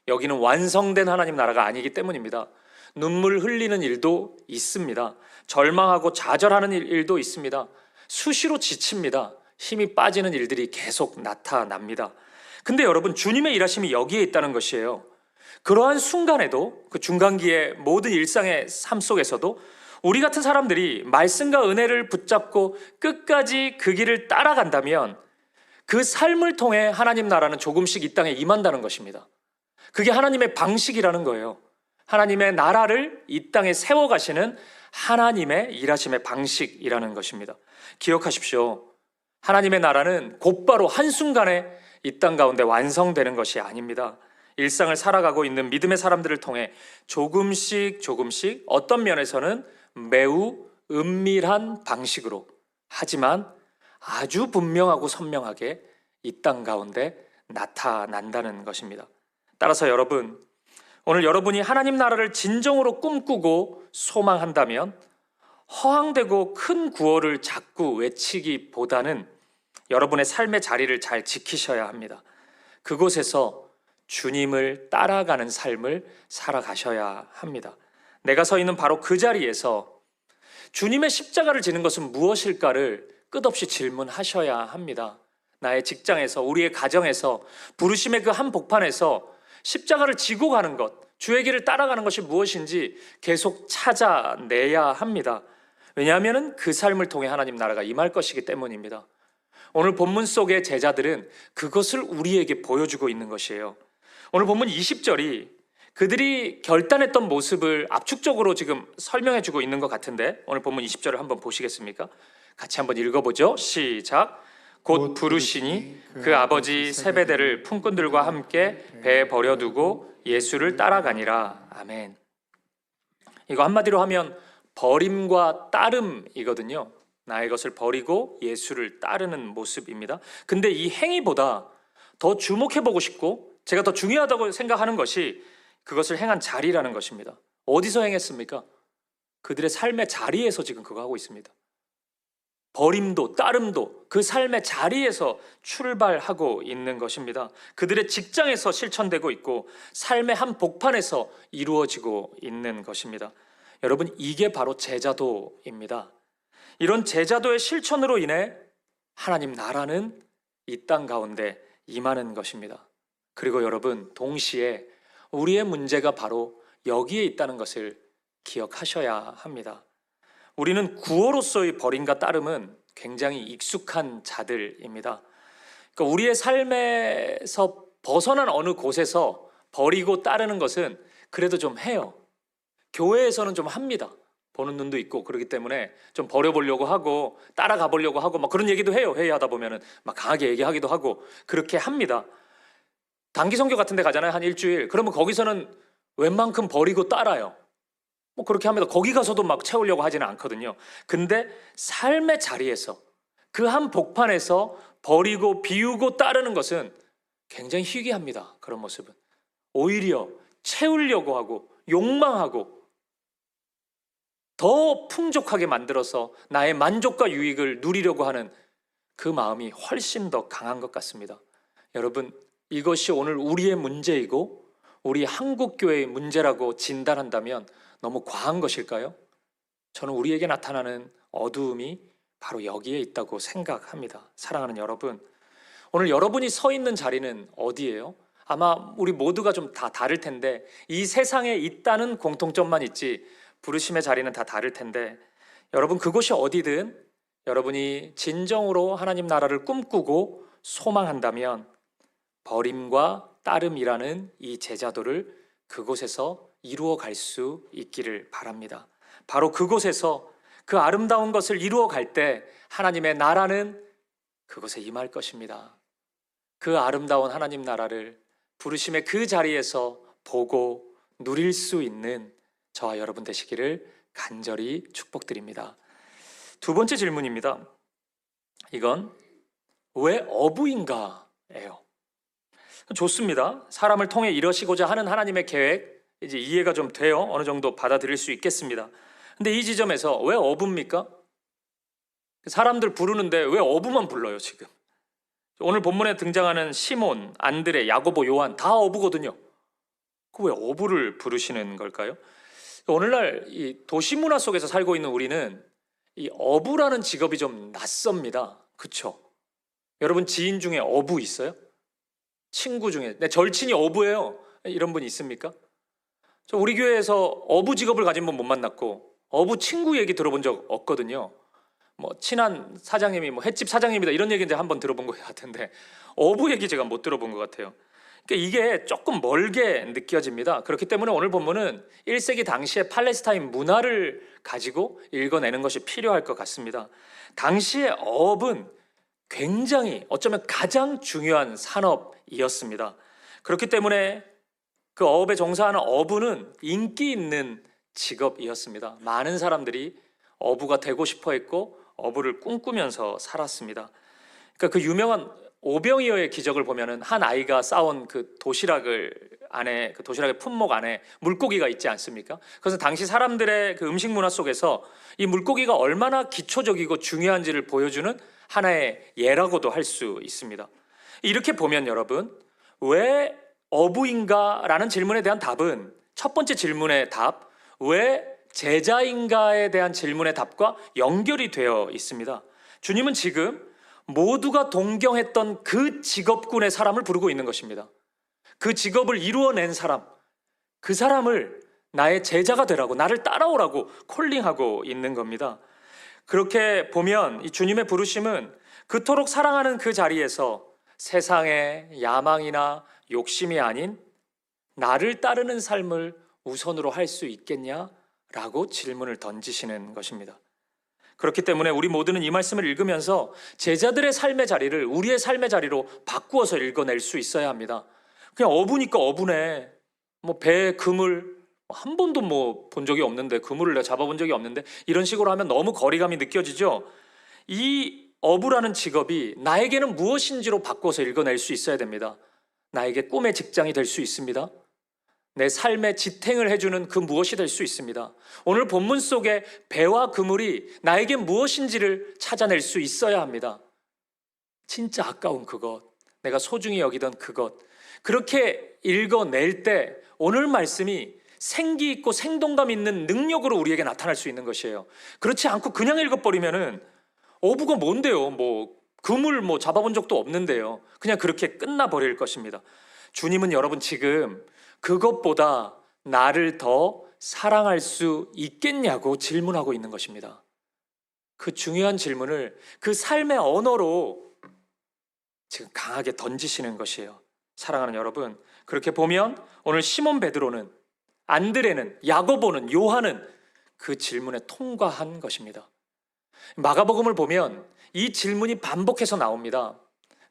여기는 완성된 하나님 나라가 아니기 때문입니다. 눈물 흘리는 일도 있습니다. 절망하고 좌절하는 일도 있습니다. 수시로 지칩니다. 힘이 빠지는 일들이 계속 나타납니다. 근데 여러분, 주님의 일하심이 여기에 있다는 것이에요. 그러한 순간에도 그 중간기의 모든 일상의 삶 속에서도 우리 같은 사람들이 말씀과 은혜를 붙잡고 끝까지 그 길을 따라간다면 그 삶을 통해 하나님 나라는 조금씩 이 땅에 임한다는 것입니다. 그게 하나님의 방식이라는 거예요. 하나님의 나라를 이 땅에 세워가시는 하나님의 일하심의 방식이라는 것입니다. 기억하십시오. 하나님의 나라는 곧바로 한순간에 이 땅 가운데 완성되는 것이 아닙니다. 일상을 살아가고 있는 믿음의 사람들을 통해 조금씩 어떤 면에서는 매우 은밀한 방식으로, 하지만 아주 분명하고 선명하게 이 땅 가운데 나타난다는 것입니다. 따라서 여러분, 오늘 여러분이 하나님 나라를 진정으로 꿈꾸고 소망한다면 허황되고 큰 구호를 자꾸 외치기보다는 여러분의 삶의 자리를 잘 지키셔야 합니다. 그곳에서 주님을 따라가는 삶을 살아가셔야 합니다. 내가 서 있는 바로 그 자리에서 주님의 십자가를 지는 것은 무엇일까를 끝없이 질문하셔야 합니다. 나의 직장에서, 우리의 가정에서, 부르심의 그 한복판에서 십자가를 지고 가는 것, 주의 길을 따라가는 것이 무엇인지 계속 찾아내야 합니다. 왜냐하면 그 삶을 통해 하나님 나라가 임할 것이기 때문입니다. 오늘 본문 속의 제자들은 그것을 우리에게 보여주고 있는 것이에요. 오늘 본문 20절이 그들이 결단했던 모습을 압축적으로 지금 설명해주고 있는 것 같은데 오늘 본문 20절을 한번 보시겠습니까? 같이 한번 읽어보죠. 시작. 곧 부르시니 그 아버지 세베대를 품꾼들과 함께 배에 버려두고 예수를 따라가니라. 아멘. 이거 한마디로 하면 버림과 따름이거든요. 나의 것을 버리고 예수를 따르는 모습입니다. 근데 이 행위보다 더 주목해보고 싶고 제가 더 중요하다고 생각하는 것이 그것을 행한 자리라는 것입니다. 어디서 행했습니까? 그들의 삶의 자리에서 지금 그거 하고 있습니다. 버림도 따름도 그 삶의 자리에서 출발하고 있는 것입니다. 그들의 직장에서 실천되고 있고 삶의 한 복판에서 이루어지고 있는 것입니다. 여러분, 이게 바로 제자도입니다. 이런 제자도의 실천으로 인해 하나님 나라는 이 땅 가운데 임하는 것입니다. 그리고 여러분, 동시에 우리의 문제가 바로 여기에 있다는 것을 기억하셔야 합니다. 우리는 구호로서의 버림과 따름은 굉장히 익숙한 자들입니다. 그러니까 우리의 삶에서 벗어난 어느 곳에서 버리고 따르는 것은 그래도 좀 해요. 교회에서는 좀 합니다. 보는 눈도 있고 그렇기 때문에 좀 버려보려고 하고 따라가 보려고 하고 막 그런 얘기도 해요. 회의하다 보면은 막 강하게 얘기하기도 하고 그렇게 합니다. 단기 선교 같은 데 가잖아요. 한 일주일. 그러면 거기서는 웬만큼 버리고 따라요. 뭐 그렇게 합니다. 거기 가서도 막 채우려고 하지는 않거든요. 근데 삶의 자리에서 그 한 복판에서 버리고 비우고 따르는 것은 굉장히 희귀합니다. 그런 모습은 오히려 채우려고 하고 욕망하고 더 풍족하게 만들어서 나의 만족과 유익을 누리려고 하는 그 마음이 훨씬 더 강한 것 같습니다. 여러분, 이것이 오늘 우리의 문제이고 우리 한국교회의 문제라고 진단한다면 너무 과한 것일까요? 저는 우리에게 나타나는 어두움이 바로 여기에 있다고 생각합니다. 사랑하는 여러분, 오늘 여러분이 서 있는 자리는 어디예요? 아마 우리 모두가 좀 다 다를 텐데 이 세상에 있다는 공통점만 있지 부르심의 자리는 다 다를 텐데 여러분, 그곳이 어디든 여러분이 진정으로 하나님 나라를 꿈꾸고 소망한다면 버림과 따름이라는 이 제자도를 그곳에서 이루어 갈 수 있기를 바랍니다. 바로 그곳에서 그 아름다운 것을 이루어 갈 때 하나님의 나라는 그곳에 임할 것입니다. 그 아름다운 하나님 나라를 부르심의 그 자리에서 보고 누릴 수 있는 저와 여러분 되시기를 간절히 축복드립니다. 두 번째 질문입니다. 이건 왜 어부인가예요. 좋습니다. 사람을 통해 이루시고자 하는 하나님의 계획 이제 이해가 좀 돼요. 어느 정도 받아들일 수 있겠습니다. 근데 이 지점에서 왜 어부입니까? 사람들 부르는데 왜 어부만 불러요 지금? 오늘 본문에 등장하는 시몬, 안드레, 야고보, 요한 다 어부거든요. 그 왜 어부를 부르시는 걸까요? 오늘날 이 도시 문화 속에서 살고 있는 우리는 이 어부라는 직업이 좀 낯섭니다. 그렇죠? 여러분 지인 중에 어부 있어요? 친구 중에 내 절친이 어부예요. 이런 분 있습니까? 저 우리 교회에서 어부 직업을 가진 분 못 만났고 어부 친구 얘기 들어본 적 없거든요. 뭐 친한 사장님이 뭐 횟집 사장님이다 이런 얘기 이제 한번 들어본 것 같은데 어부 얘기 제가 못 들어본 것 같아요. 그러니까 이게 조금 멀게 느껴집니다. 그렇기 때문에 오늘 본문은 1세기 당시의 팔레스타인 문화를 가지고 읽어내는 것이 필요할 것 같습니다. 당시의 어업은 굉장히 어쩌면 가장 중요한 산업이었습니다. 그렇기 때문에 그 어업에 종사하는 어부는 인기 있는 직업이었습니다. 많은 사람들이 어부가 되고 싶어 했고 어부를 꿈꾸면서 살았습니다. 그러니까 그 유명한 오병이어의 기적을 보면은 한 아이가 싸온 그 도시락을 안에 그 도시락의 품목 안에 물고기가 있지 않습니까? 그래서 당시 사람들의 그 음식 문화 속에서 이 물고기가 얼마나 기초적이고 중요한지를 보여주는 하나의 예라고도 할 수 있습니다. 이렇게 보면 여러분, 왜 어부인가라는 질문에 대한 답은 첫 번째 질문의 답, 왜 제자인가에 대한 질문의 답과 연결이 되어 있습니다. 주님은 지금 모두가 동경했던 그 직업군의 사람을 부르고 있는 것입니다. 그 직업을 이루어낸 사람, 그 사람을 나의 제자가 되라고, 나를 따라오라고 콜링하고 있는 겁니다. 그렇게 보면 이 주님의 부르심은 그토록 사랑하는 그 자리에서 세상의 야망이나 욕심이 아닌 나를 따르는 삶을 우선으로 할 수 있겠냐라고 질문을 던지시는 것입니다. 그렇기 때문에 우리 모두는 이 말씀을 읽으면서 제자들의 삶의 자리를 우리의 삶의 자리로 바꾸어서 읽어낼 수 있어야 합니다. 그냥 어부니까 어부네. 뭐 배 그물 한 번도 뭐 본 적이 없는데, 그물을 내가 잡아본 적이 없는데, 이런 식으로 하면 너무 거리감이 느껴지죠. 이 어부라는 직업이 나에게는 무엇인지로 바꿔서 읽어낼 수 있어야 됩니다. 나에게 꿈의 직장이 될 수 있습니다. 내 삶에 지탱을 해주는 그 무엇이 될 수 있습니다. 오늘 본문 속에 배와 그물이 나에게 무엇인지를 찾아낼 수 있어야 합니다. 진짜 아까운 그것, 내가 소중히 여기던 그것, 그렇게 읽어낼 때 오늘 말씀이 생기 있고 생동감 있는 능력으로 우리에게 나타날 수 있는 것이에요. 그렇지 않고 그냥 읽어버리면은 어부가 뭔데요? 그물 잡아본 적도 없는데요. 그냥 그렇게 끝나버릴 것입니다. 주님은 여러분 지금 그것보다 나를 더 사랑할 수 있겠냐고 질문하고 있는 것입니다. 그 중요한 질문을 그 삶의 언어로 지금 강하게 던지시는 것이에요. 사랑하는 여러분, 그렇게 보면 오늘 시몬 베드로는, 안드레는, 야고보는, 요한은 그 질문에 통과한 것입니다. 마가복음을 보면 이 질문이 반복해서 나옵니다.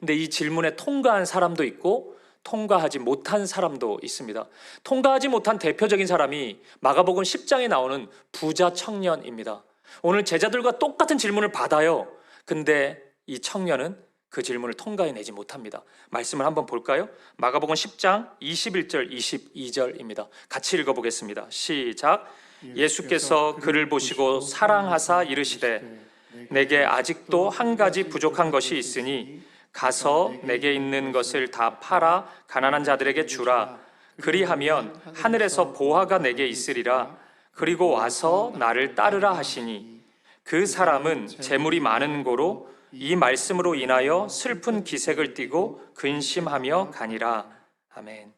근데 이 질문에 통과한 사람도 있고 통과하지 못한 사람도 있습니다. 통과하지 못한 대표적인 사람이 마가복음 10장에 나오는 부자 청년입니다. 오늘 제자들과 똑같은 질문을 받아요. 근데 이 청년은 그 질문을 통과해내지 못합니다. 말씀을 한번 볼까요? 마가복음 10장 21절 22절입니다. 같이 읽어보겠습니다. 시작. 예수께서 그를 보시고 사랑하사 이르시되 내게 아직도 한 가지 부족한 것이 있으니 가서 내게 있는 것을 다 팔아 가난한 자들에게 주라. 그리하면 하늘에서 보화가 내게 있으리라. 그리고 와서 나를 따르라 하시니 그 사람은 재물이 많은 고로 이 말씀으로 인하여 슬픈 기색을 띠고 근심하며 가니라. 아멘.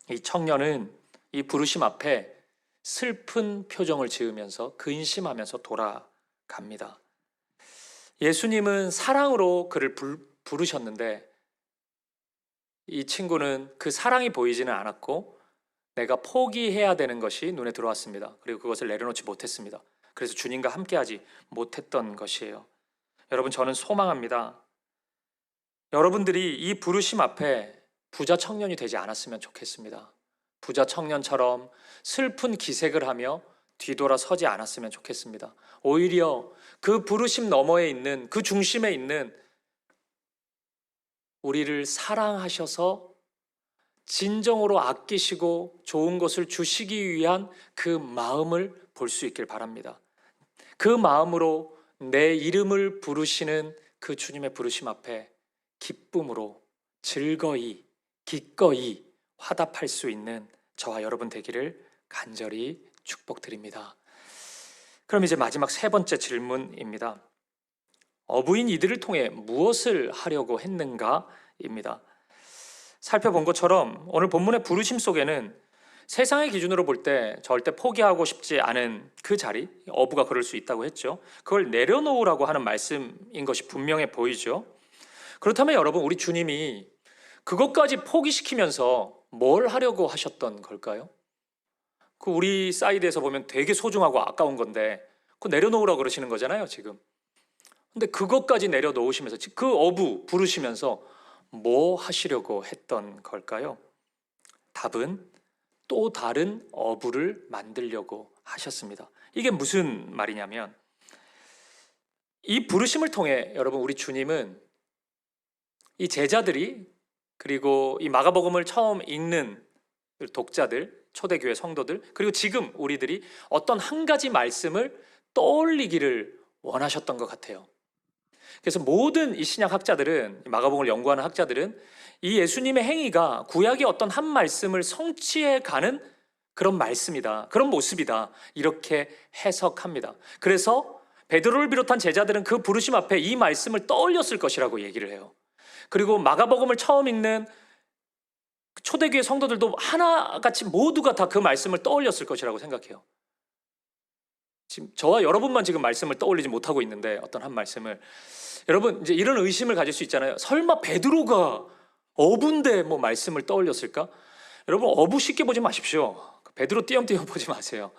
이 청년은 이 부르심 앞에 슬픈 표정을 지으면서 근심하면서 돌아갑니다. 예수님은 사랑으로 그를 부르셨는데 이 친구는 그 사랑이 보이지는 않았고 내가 포기해야 되는 것이 눈에 들어왔습니다. 그리고 그것을 내려놓지 못했습니다. 그래서 주님과 함께하지 못했던 것이에요. 여러분, 저는 소망합니다. 여러분들이 이 부르심 앞에 부자 청년이 되지 않았으면 좋겠습니다. 부자 청년처럼 슬픈 기색을 하며 뒤돌아 서지 않았으면 좋겠습니다. 오히려 그 부르심 너머에 있는, 그 중심에 있는 우리를 사랑하셔서 진정으로 아끼시고 좋은 것을 주시기 위한 그 마음을 볼 수 있길 바랍니다. 그 마음으로 내 이름을 부르시는 그 주님의 부르심 앞에 기쁨으로 즐거이 기꺼이 화답할 수 있는 저와 여러분 되기를 간절히 축복드립니다. 그럼 이제 마지막 세 번째 질문입니다. 어부인 이들을 통해 무엇을 하려고 했는가입니다. 살펴본 것처럼 오늘 본문의 부르심 속에는 세상의 기준으로 볼 때 절대 포기하고 싶지 않은 그 자리, 어부가 그럴 수 있다고 했죠. 그걸 내려놓으라고 하는 말씀인 것이 분명해 보이죠. 그렇다면 여러분, 우리 주님이 그것까지 포기시키면서 뭘 하려고 하셨던 걸까요? 그 우리 사이드에서 보면 되게 소중하고 아까운 건데 그거 내려놓으라고 그러시는 거잖아요, 지금. 근데 그것까지 내려놓으시면서 그 어부 부르시면서 뭐 하시려고 했던 걸까요? 답은 또 다른 어부를 만들려고 하셨습니다. 이게 무슨 말이냐면 이 부르심을 통해 여러분, 우리 주님은 이 제자들이, 그리고 이 마가복음을 처음 읽는 독자들, 초대교회 성도들, 그리고 지금 우리들이 어떤 한 가지 말씀을 떠올리기를 원하셨던 것 같아요. 그래서 모든 이 신약 학자들은, 마가복음을 연구하는 학자들은 이 예수님의 행위가 구약의 어떤 한 말씀을 성취해 가는 그런 말씀이다, 그런 모습이다, 이렇게 해석합니다. 그래서 베드로를 비롯한 제자들은 그 부르심 앞에 이 말씀을 떠올렸을 것이라고 얘기를 해요. 그리고 마가복음을 처음 읽는 초대교회 성도들도 하나같이 모두가 다 그 말씀을 떠올렸을 것이라고 생각해요. 지금 저와 여러분만 지금 말씀을 떠올리지 못하고 있는데, 어떤 한 말씀을, 여러분 이제 이런 의심을 가질 수 있잖아요. 설마 베드로가 어부인데 뭐 말씀을 떠올렸을까? 여러분, 어부 쉽게 보지 마십시오. 베드로 띄엄띄엄 보지 마세요.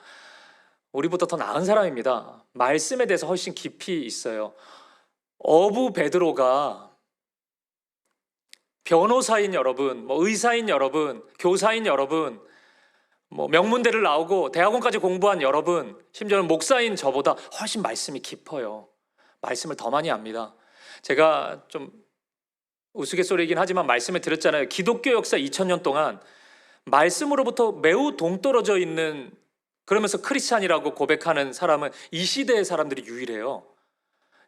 우리보다 더 나은 사람입니다. 말씀에 대해서 훨씬 깊이 있어요. 어부 베드로가 변호사인 여러분, 의사인 여러분, 교사인 여러분, 명문대를 나오고 대학원까지 공부한 여러분, 심지어는 목사인 저보다 훨씬 말씀이 깊어요. 말씀을 더 많이 압니다. 제가 좀 우스갯소리이긴 하지만 말씀을 드렸잖아요. 기독교 역사 2000년 동안 말씀으로부터 매우 동떨어져 있는, 그러면서 크리스찬이라고 고백하는 사람은 이 시대의 사람들이 유일해요.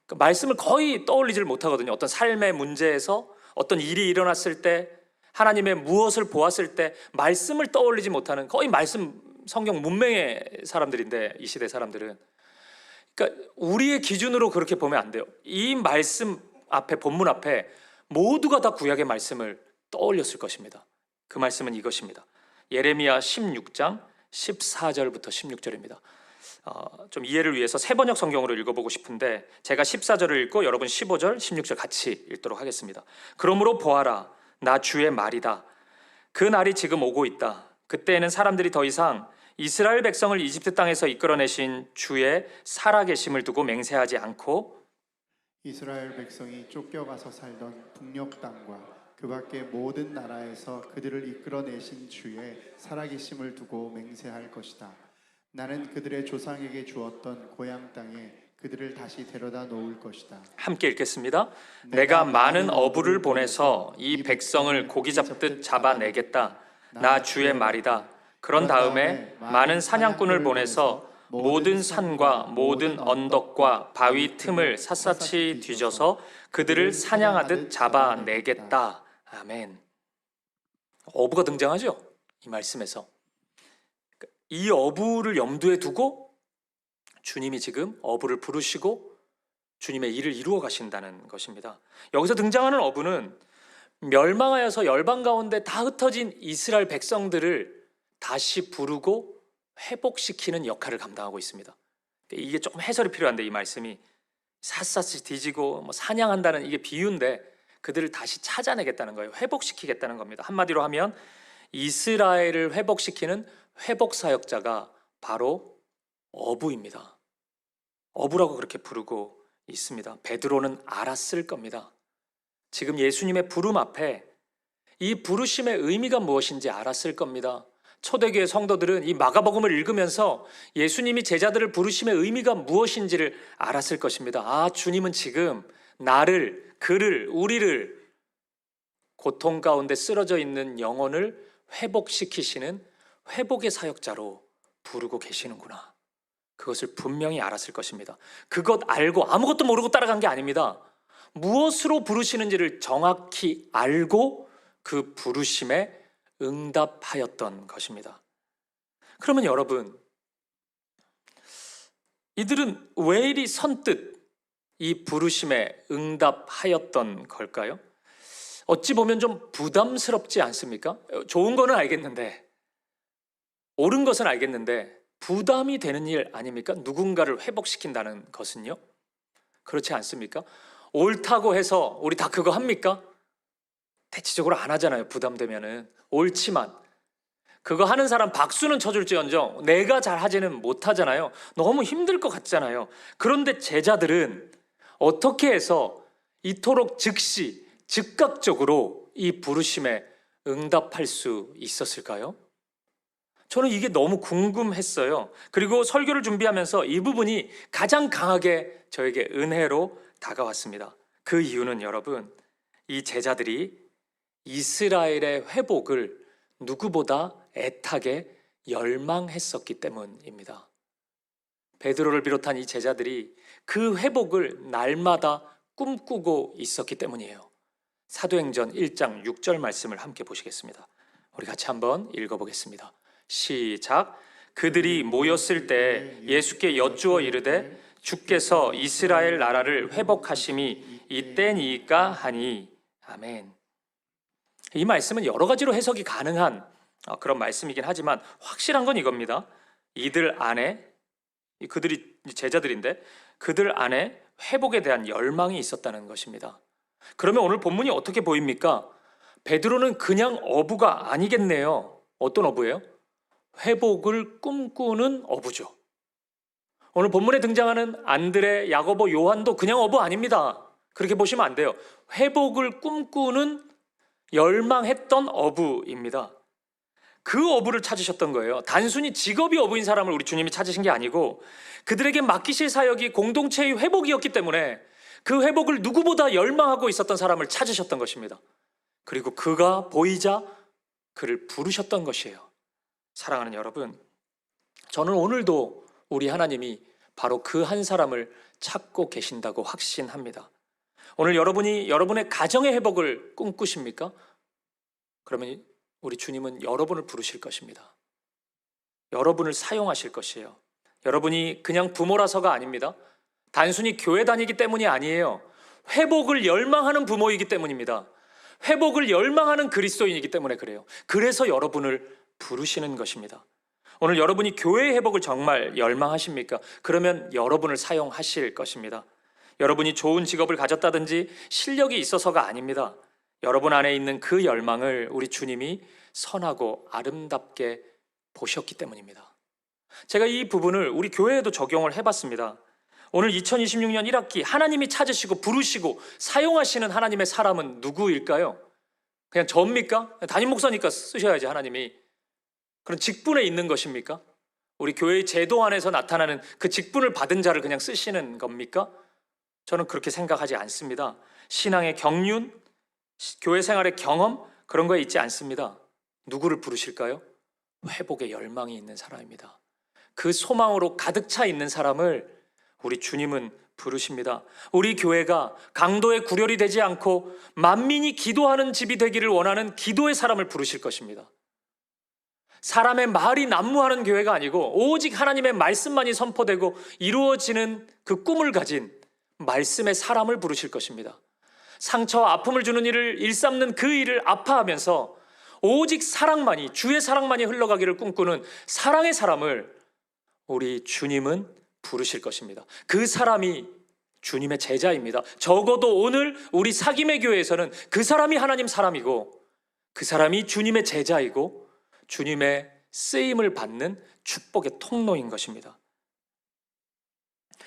그러니까 말씀을 거의 떠올리질 못하거든요. 어떤 삶의 문제에서, 어떤 일이 일어났을 때, 하나님의 무엇을 보았을 때 말씀을 떠올리지 못하는, 거의 말씀 성경 문맹의 사람들인데, 이 시대 사람들은. 그러니까 우리의 기준으로 그렇게 보면 안 돼요. 이 말씀 앞에, 본문 앞에 모두가 다 구약의 말씀을 떠올렸을 것입니다. 그 말씀은 이것입니다. 예레미야 16장 14절부터 16절입니다. 좀 이해를 위해서 세 번역 성경으로 읽어보고 싶은데, 제가 14절을 읽고 여러분 15절, 16절 같이 읽도록 하겠습니다. 그러므로 보아라, 나 주의 말이다. 그 날이 지금 오고 있다. 그때에는 사람들이 더 이상 이스라엘 백성을 이집트 땅에서 이끌어내신 주의 살아계심을 두고 맹세하지 않고, 이스라엘 백성이 쫓겨가서 살던 북녘 땅과 그 밖의 모든 나라에서 그들을 이끌어내신 주의 살아계심을 두고 맹세할 것이다. 나는 그들의 조상에게 주었던 고향 땅에 그들을 다시 데려다 놓을 것이다. 함께 읽겠습니다. 내가 많은 어부를 보내서 이 백성을 고기 잡듯 잡아내겠다. 나 주의 말이다. 그런 다음에 많은 사냥꾼을 보내서 모든 산과 모든 언덕과 바위 틈을 샅샅이 뒤져서 그들을 사냥하듯 잡아내겠다. 아멘. 어부가 등장하죠? 이 말씀에서. 이 어부를 염두에 두고 주님이 지금 어부를 부르시고 주님의 일을 이루어 가신다는 것입니다. 여기서 등장하는 어부는 멸망하여서 열방 가운데 다 흩어진 이스라엘 백성들을 다시 부르고 회복시키는 역할을 감당하고 있습니다. 이게 조금 해설이 필요한데, 이 말씀이 샅샅이 뒤지고 사냥한다는 이게 비유인데, 그들을 다시 찾아내겠다는 거예요. 회복시키겠다는 겁니다. 한마디로 하면 이스라엘을 회복시키는 회복사역자가 바로 어부입니다. 어부라고 그렇게 부르고 있습니다. 베드로는 알았을 겁니다. 지금 예수님의 부름 앞에 이 부르심의 의미가 무엇인지 알았을 겁니다. 초대교회 성도들은 이 마가복음을 읽으면서 예수님이 제자들을 부르심의 의미가 무엇인지를 알았을 것입니다. 아, 주님은 지금 나를, 그를, 우리를, 고통 가운데 쓰러져 있는 영혼을 회복시키시는 회복의 사역자로 부르고 계시는구나. 그것을 분명히 알았을 것입니다. 그것 알고 아무것도 모르고 따라간 게 아닙니다. 무엇으로 부르시는지를 정확히 알고 그 부르심에 응답하였던 것입니다. 그러면 여러분, 이들은 왜 이리 선뜻 이 부르심에 응답하였던 걸까요? 어찌 보면 좀 부담스럽지 않습니까? 좋은 거는 알겠는데, 옳은 것은 알겠는데 부담이 되는 일 아닙니까? 누군가를 회복시킨다는 것은요. 그렇지 않습니까? 옳다고 해서 우리 다 그거 합니까? 대체적으로 안 하잖아요. 부담되면은. 옳지만 그거 하는 사람 박수는 쳐줄지언정 내가 잘 하지는 못하잖아요. 너무 힘들 것 같잖아요. 그런데 제자들은 어떻게 해서 이토록 즉시 즉각적으로 이 부르심에 응답할 수 있었을까요? 저는 이게 너무 궁금했어요. 그리고 설교를 준비하면서 이 부분이 가장 강하게 저에게 은혜로 다가왔습니다. 그 이유는 여러분, 이 제자들이 이스라엘의 회복을 누구보다 애타게 열망했었기 때문입니다. 베드로를 비롯한 이 제자들이 그 회복을 날마다 꿈꾸고 있었기 때문이에요. 사도행전 1장 6절 말씀을 함께 보시겠습니다. 우리 같이 한번 읽어보겠습니다. 시작. 그들이 모였을 때 예수께 여쭈어 이르되 주께서 이스라엘 나라를 회복하심이 이때니까 하니. 아멘. 이 말씀은 여러 가지로 해석이 가능한 그런 말씀이긴 하지만 확실한 건 이겁니다. 이들 안에, 그들이 제자들인데 그들 안에 회복에 대한 열망이 있었다는 것입니다. 그러면 오늘 본문이 어떻게 보입니까? 베드로는 그냥 어부가 아니겠네요. 어떤 어부예요? 회복을 꿈꾸는 어부죠. 오늘 본문에 등장하는 안드레, 야고보, 요한도 그냥 어부 아닙니다. 그렇게 보시면 안 돼요. 회복을 꿈꾸는 열망했던 어부입니다. 그 어부를 찾으셨던 거예요. 단순히 직업이 어부인 사람을 우리 주님이 찾으신 게 아니고 그들에게 맡기실 사역이 공동체의 회복이었기 때문에 그 회복을 누구보다 열망하고 있었던 사람을 찾으셨던 것입니다. 그리고 그가 보이자 그를 부르셨던 것이에요. 사랑하는 여러분, 저는 오늘도 우리 하나님이 바로 그 한 사람을 찾고 계신다고 확신합니다. 오늘 여러분이 여러분의 가정의 회복을 꿈꾸십니까? 그러면 우리 주님은 여러분을 부르실 것입니다. 여러분을 사용하실 것이에요. 여러분이 그냥 부모라서가 아닙니다. 단순히 교회 다니기 때문이 아니에요. 회복을 열망하는 부모이기 때문입니다. 회복을 열망하는 그리스도인이기 때문에 그래요. 그래서 여러분을 부르시는 것입니다. 오늘 여러분이 교회의 회복을 정말 열망하십니까? 그러면 여러분을 사용하실 것입니다. 여러분이 좋은 직업을 가졌다든지 실력이 있어서가 아닙니다. 여러분 안에 있는 그 열망을 우리 주님이 선하고 아름답게 보셨기 때문입니다. 제가 이 부분을 우리 교회에도 적용을 해봤습니다. 오늘 2026년 1학기 하나님이 찾으시고 부르시고 사용하시는 하나님의 사람은 누구일까요? 그냥 저입니까? 담임 목사니까 쓰셔야지 하나님이. 그런 직분에 있는 것입니까? 우리 교회의 제도 안에서 나타나는 그 직분을 받은 자를 그냥 쓰시는 겁니까? 저는 그렇게 생각하지 않습니다. 신앙의 경륜, 교회 생활의 경험, 그런 거에 있지 않습니다. 누구를 부르실까요? 회복의 열망이 있는 사람입니다. 그 소망으로 가득 차 있는 사람을 우리 주님은 부르십니다. 우리 교회가 강도의 구렬이 되지 않고 만민이 기도하는 집이 되기를 원하는 기도의 사람을 부르실 것입니다. 사람의 말이 난무하는 교회가 아니고 오직 하나님의 말씀만이 선포되고 이루어지는 그 꿈을 가진 말씀의 사람을 부르실 것입니다. 상처와 아픔을 주는 일을 일삼는 그 일을 아파하면서 오직 사랑만이, 주의 사랑만이 흘러가기를 꿈꾸는 사랑의 사람을 우리 주님은 부르실 것입니다. 그 사람이 주님의 제자입니다. 적어도 오늘 우리 사김의 교회에서는 그 사람이 하나님 사람이고 그 사람이 주님의 제자이고 주님의 쓰임을 받는 축복의 통로인 것입니다.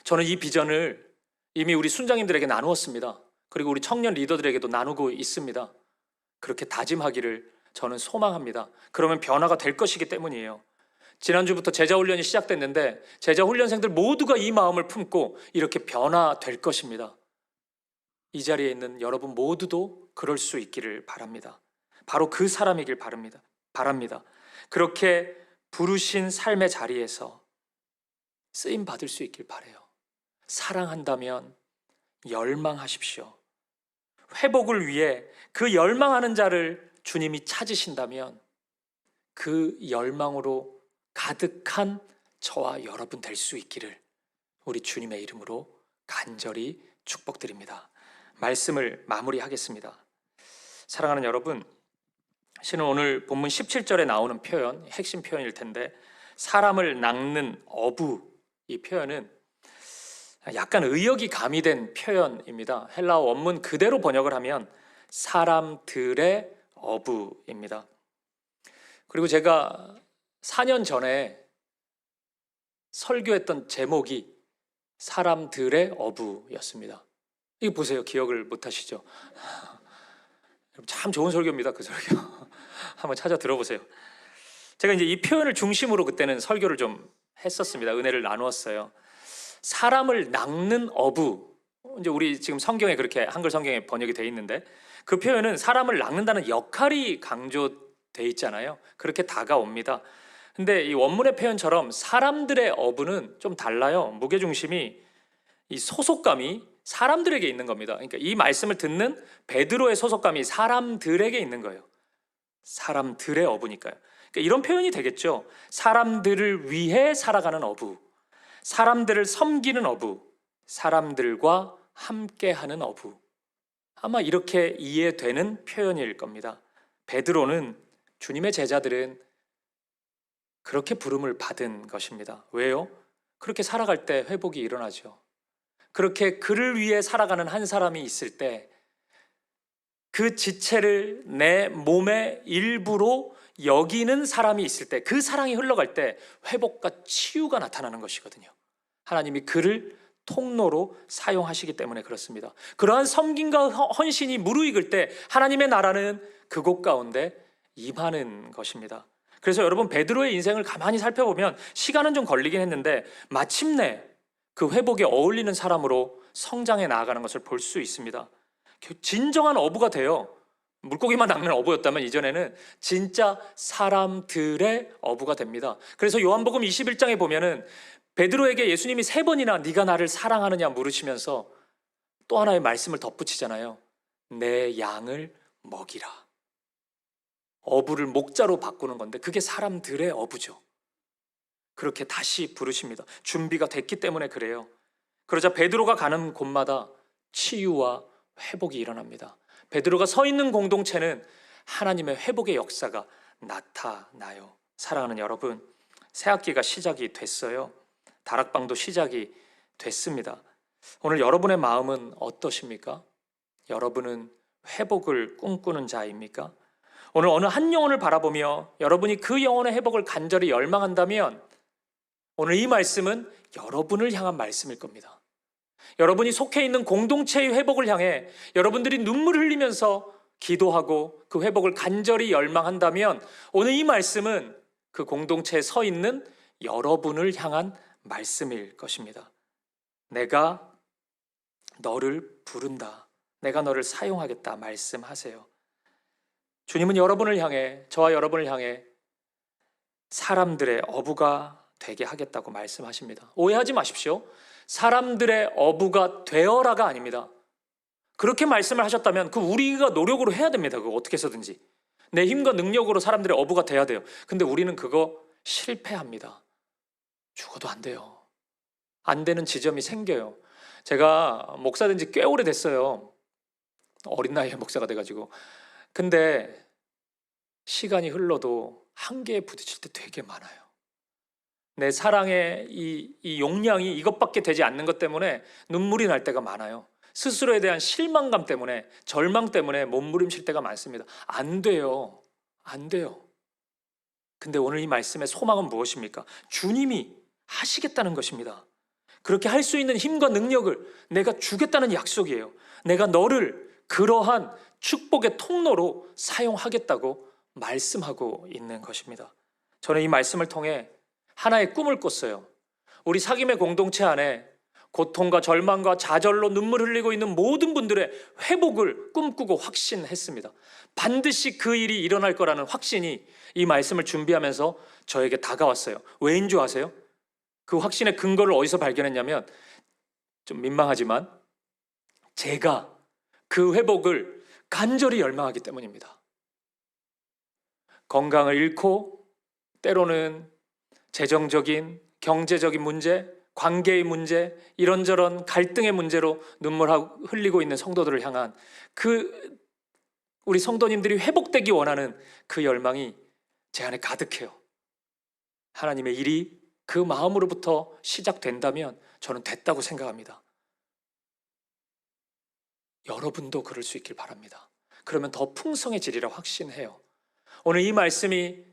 저는 이 비전을 이미 우리 순장님들에게 나누었습니다. 그리고 우리 청년 리더들에게도 나누고 있습니다. 그렇게 다짐하기를 저는 소망합니다. 그러면 변화가 될 것이기 때문이에요. 지난주부터 제자훈련이 시작됐는데 제자훈련생들 모두가 이 마음을 품고 이렇게 변화될 것입니다. 이 자리에 있는 여러분 모두도 그럴 수 있기를 바랍니다. 바로 그 사람이길 바랍니다. 그렇게 부르신 삶의 자리에서 쓰임 받을 수 있길 바라요. 사랑한다면 열망하십시오. 회복을 위해 그 열망하는 자를 주님이 찾으신다면 그 열망으로 가득한 저와 여러분 될 수 있기를 우리 주님의 이름으로 간절히 축복드립니다. 말씀을 마무리하겠습니다. 사랑하는 여러분, 실은 오늘 본문 17절에 나오는 표현, 핵심 표현일 텐데 사람을 낚는 어부, 이 표현은 약간 의역이 가미된 표현입니다. 헬라어 원문 그대로 번역을 하면 사람들의 어부입니다. 그리고 제가 4년 전에 설교했던 제목이 사람들의 어부였습니다. 이거 보세요. 기억을 못 하시죠? 참 좋은 설교입니다. 그 설교 한번 찾아 들어보세요. 제가 이제 이 표현을 중심으로 그때는 설교를 좀 했었습니다. 은혜를 나누었어요. 사람을 낚는 어부, 이제 우리 지금 성경에 그렇게 한글 성경에 번역이 돼 있는데 그 표현은 사람을 낚는다는 역할이 강조돼 있잖아요. 그렇게 다가옵니다. 근데 이 원문의 표현처럼 사람들의 어부는 좀 달라요. 무게중심이, 이 소속감이 사람들에게 있는 겁니다. 그러니까 이 말씀을 듣는 베드로의 소속감이 사람들에게 있는 거예요. 사람들의 어부니까요. 그러니까 이런 표현이 되겠죠. 사람들을 위해 살아가는 어부, 사람들을 섬기는 어부, 사람들과 함께하는 어부. 아마 이렇게 이해되는 표현일 겁니다. 베드로는, 주님의 제자들은 그렇게 부름을 받은 것입니다. 왜요? 그렇게 살아갈 때 회복이 일어나죠. 그렇게 그를 위해 살아가는 한 사람이 있을 때 그 지체를 내 몸의 일부로 여기는 사람이 있을 때, 그 사랑이 흘러갈 때 회복과 치유가 나타나는 것이거든요. 하나님이 그를 통로로 사용하시기 때문에 그렇습니다. 그러한 섬김과 헌신이 무르익을 때 하나님의 나라는 그곳 가운데 임하는 것입니다. 그래서 여러분, 베드로의 인생을 가만히 살펴보면 시간은 좀 걸리긴 했는데 마침내 그 회복에 어울리는 사람으로 성장해 나아가는 것을 볼 수 있습니다. 진정한 어부가 돼요. 물고기만 낚는 어부였다면 이전에는 진짜 사람들의 어부가 됩니다. 그래서 요한복음 21장에 보면은 베드로에게 예수님이 3번이나 네가 나를 사랑하느냐 물으시면서 또 하나의 말씀을 덧붙이잖아요. 내 양을 먹이라. 어부를 목자로 바꾸는 건데 그게 사람들의 어부죠. 그렇게 다시 부르십니다. 준비가 됐기 때문에 그래요. 그러자 베드로가 가는 곳마다 치유와 회복이 일어납니다. 베드로가 서 있는 공동체는 하나님의 회복의 역사가 나타나요. 사랑하는 여러분, 새학기가 시작이 됐어요. 다락방도 시작이 됐습니다. 오늘 여러분의 마음은 어떠십니까? 여러분은 회복을 꿈꾸는 자입니까? 오늘 어느 한 영혼을 바라보며 여러분이 그 영혼의 회복을 간절히 열망한다면 오늘 이 말씀은 여러분을 향한 말씀일 겁니다. 여러분이 속해 있는 공동체의 회복을 향해 여러분들이 눈물 흘리면서 기도하고 그 회복을 간절히 열망한다면 오늘 이 말씀은 그 공동체에 서 있는 여러분을 향한 말씀일 것입니다. 내가 너를 부른다. 내가 너를 사용하겠다 말씀하세요. 주님은 여러분을 향해, 저와 여러분을 향해 사람들의 어부가 되게 하겠다고 말씀하십니다. 오해하지 마십시오. 사람들의 어부가 되어라가 아닙니다. 그렇게 말씀을 하셨다면 그 우리가 노력으로 해야 됩니다. 그거 어떻게 해서든지 내 힘과 능력으로 사람들의 어부가 돼야 돼요. 근데 우리는 그거 실패합니다. 죽어도 안 돼요. 안 되는 지점이 생겨요. 제가 목사 된 지 꽤 오래됐어요. 어린 나이에 목사가 돼가지고. 근데 시간이 흘러도 한계에 부딪힐 때 되게 많아요. 내 사랑의 이 용량이 이것밖에 되지 않는 것 때문에 눈물이 날 때가 많아요. 스스로에 대한 실망감 때문에, 절망 때문에 몸부림칠 때가 많습니다. 안 돼요. 안 돼요. 근데 오늘 이 말씀의 소망은 무엇입니까? 주님이 하시겠다는 것입니다. 그렇게 할 수 있는 힘과 능력을 내가 주겠다는 약속이에요. 내가 너를 그러한 축복의 통로로 사용하겠다고 말씀하고 있는 것입니다. 저는 이 말씀을 통해 하나의 꿈을 꿨어요. 우리 사귐의 공동체 안에 고통과 절망과 좌절로 눈물 흘리고 있는 모든 분들의 회복을 꿈꾸고 확신했습니다. 반드시 그 일이 일어날 거라는 확신이 이 말씀을 준비하면서 저에게 다가왔어요. 왜인 줄 아세요? 그 확신의 근거를 어디서 발견했냐면, 좀 민망하지만 제가 그 회복을 간절히 열망하기 때문입니다. 건강을 잃고 때로는 재정적인, 경제적인 문제, 관계의 문제, 이런저런 갈등의 문제로 눈물 흘리고 있는 성도들을 향한 그 우리 성도님들이 회복되기 원하는 그 열망이 제 안에 가득해요. 하나님의 일이 그 마음으로부터 시작된다면 저는 됐다고 생각합니다. 여러분도 그럴 수 있길 바랍니다. 그러면 더 풍성해지리라 확신해요. 오늘 이 말씀이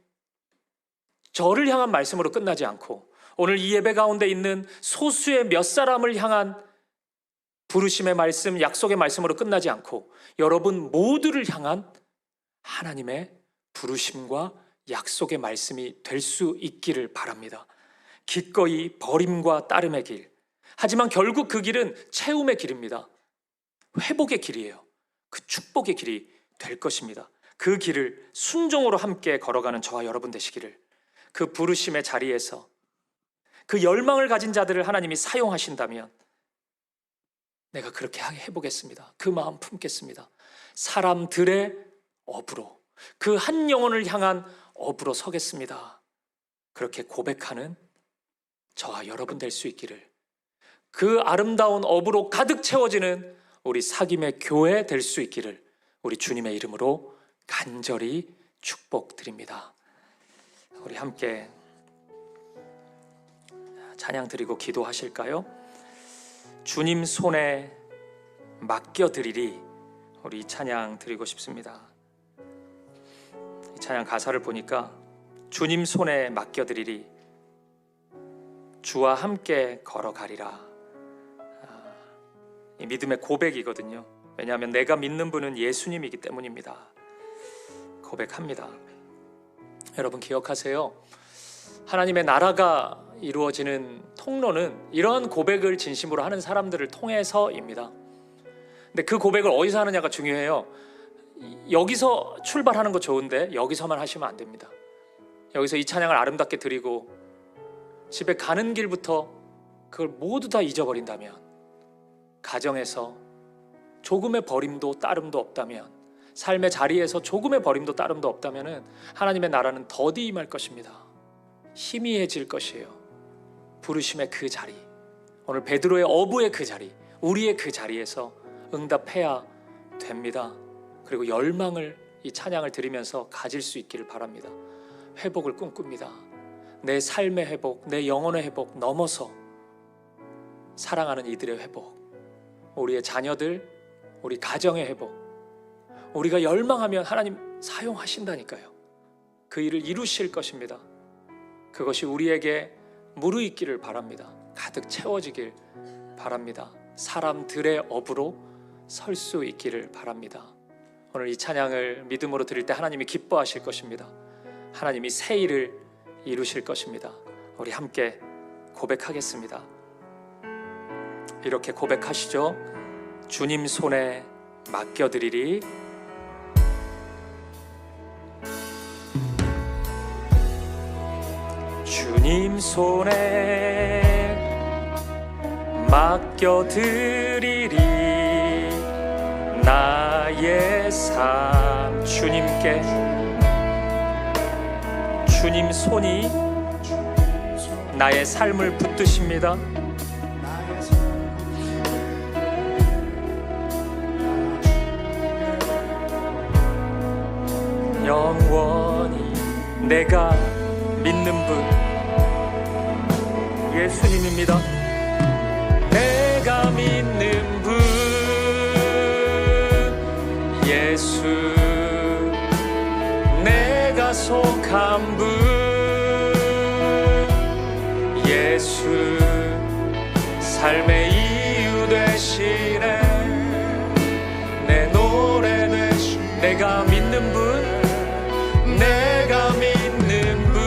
저를 향한 말씀으로 끝나지 않고 오늘 이 예배 가운데 있는 소수의 몇 사람을 향한 부르심의 말씀, 약속의 말씀으로 끝나지 않고 여러분 모두를 향한 하나님의 부르심과 약속의 말씀이 될 수 있기를 바랍니다. 기꺼이 버림과 따름의 길. 하지만 결국 그 길은 채움의 길입니다. 회복의 길이에요. 그 축복의 길이 될 것입니다. 그 길을 순종으로 함께 걸어가는 저와 여러분 되시기를, 그 부르심의 자리에서 그 열망을 가진 자들을 하나님이 사용하신다면 내가 그렇게 해보겠습니다. 그 마음 품겠습니다. 사람들의 어부로, 그 한 영혼을 향한 어부로 서겠습니다. 그렇게 고백하는 저와 여러분 될 수 있기를, 그 아름다운 어부로 가득 채워지는 우리 사귐의 교회 될 수 있기를 우리 주님의 이름으로 간절히 축복드립니다. 우리 함께 찬양 드리고 기도하실까요? 주님 손에 맡겨드리리. 우리 이 찬양 드리고 싶습니다. 이 찬양 가사를 보니까 주님 손에 맡겨드리리, 주와 함께 걸어가리라. 이 믿음의 고백이거든요. 왜냐하면 내가 믿는 분은 예수님이기 때문입니다. 고백합니다. 여러분 기억하세요. 하나님의 나라가 이루어지는 통로는 이러한 고백을 진심으로 하는 사람들을 통해서입니다. 근데 그 고백을 어디서 하느냐가 중요해요. 여기서 출발하는 거 좋은데 여기서만 하시면 안 됩니다. 여기서 이 찬양을 아름답게 드리고 집에 가는 길부터 그걸 모두 다 잊어버린다면, 가정에서 조금의 버림도 따름도 없다면, 삶의 자리에서 조금의 버림도 따름도 없다면 하나님의 나라는 더디 임할 것입니다. 희미해질 것이에요. 부르심의 그 자리, 오늘 베드로의 어부의 그 자리, 우리의 그 자리에서 응답해야 됩니다. 그리고 열망을 이 찬양을 들으면서 가질 수 있기를 바랍니다. 회복을 꿈꿉니다. 내 삶의 회복, 내 영혼의 회복 넘어서 사랑하는 이들의 회복, 우리의 자녀들, 우리 가정의 회복, 우리가 열망하면 하나님 사용하신다니까요. 그 일을 이루실 것입니다. 그것이 우리에게 무르익기를 바랍니다. 가득 채워지길 바랍니다. 사람들의 업으로 설 수 있기를 바랍니다. 오늘 이 찬양을 믿음으로 드릴 때 하나님이 기뻐하실 것입니다. 하나님이 새 일을 이루실 것입니다. 우리 함께 고백하겠습니다. 이렇게 고백하시죠. 주님 손에 맡겨드리리. 주님 손에 맡겨드리리. 나의 삶 주님께, 주님 손이 나의 삶을 붙드십니다. 영원히 내가 믿는 분 예수님입니다. 내가 믿는 분 예수, 내가 속한 분 예수, 삶의 이유 되시네. 내 노래 되시네. 내가 믿는 분, 내가 믿는 분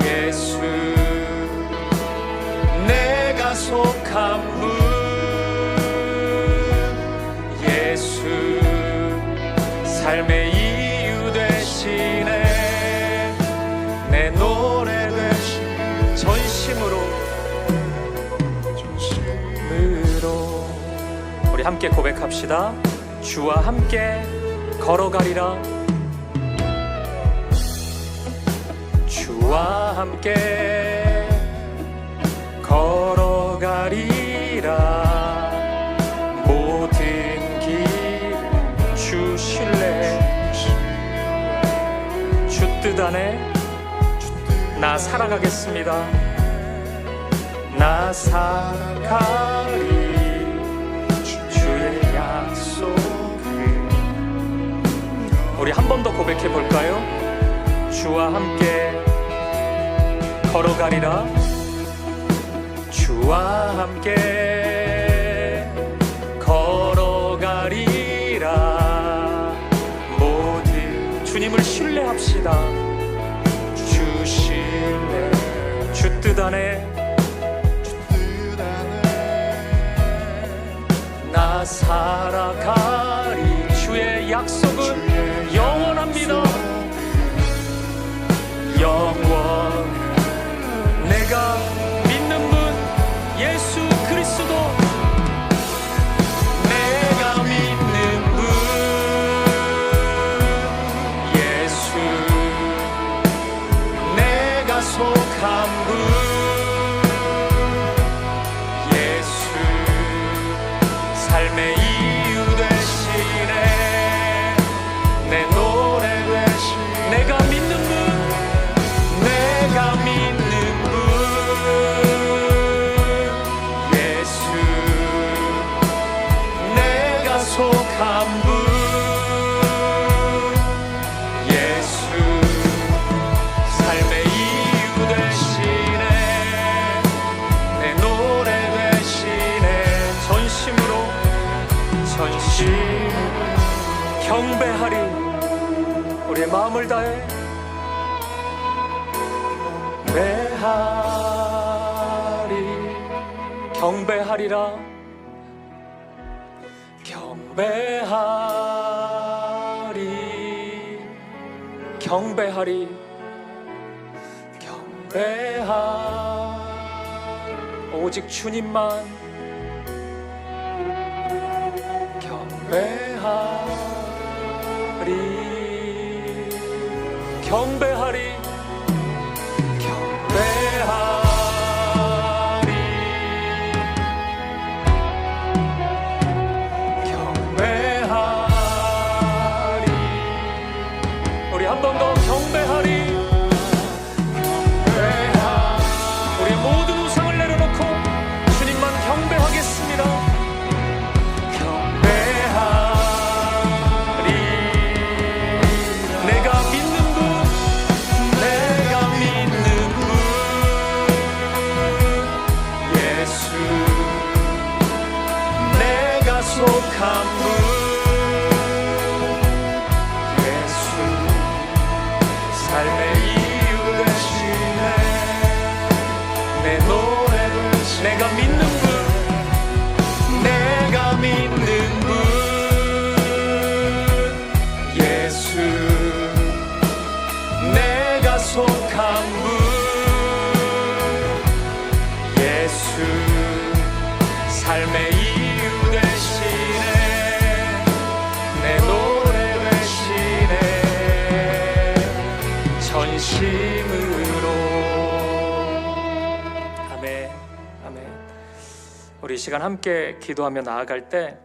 예수, 내가 속한 분 예수, 삶의 이유 되시네. 내 노래 되시네. 전심으로 우리 함께 고백합시다. 주와 함께 걸어가리라. 주와 함께 걸어가리라. 모든 길 주 신뢰, 주 뜻 안에 나 살아가겠습니다. 나 살아가리. 주의 약속을 우리 한 번 더 고백해 볼까요? 주와 함께 걸어가리라. 주와 함께 걸어가리라. 모든 주님을 신뢰합시다. 주 신뢰, 주 뜻 안에 나 살아가리. 주의 약속은 영원합니다. 영원. 내가 믿는 분 예수 그리스도, 내가 믿는 분 예수, 내가 속한 분 예수, 삶의 이유 되시네. 내 노래 되시네. 내가 믿는 분, 내가 믿는 분 예수, 내가 속한 분 예수, 삶의 이유 되시네. 내 노래 되시네. 전심으로 전심 경배하리. 우리의 마음을 다해 경배하리. 경배하리라. 경배하리라. 경배하리 오직 주님만 경배하리 우리 한 번 더 경배하리. 우리 모든 우상을 내려놓고 주님만 경배하겠습니다. 내가 믿는 분 예수, 내가 속한 분 예수, 삶의 이유 되시네. 내 노래를 내가 믿는 분, 내가 믿는 분 예수, 내가 속한 분 예수, 삶의 이유 되시네. 내 노래 되시네. 전심으로. 아멘. 아멘. 우리 이 시간 함께 기도하며 나아갈 때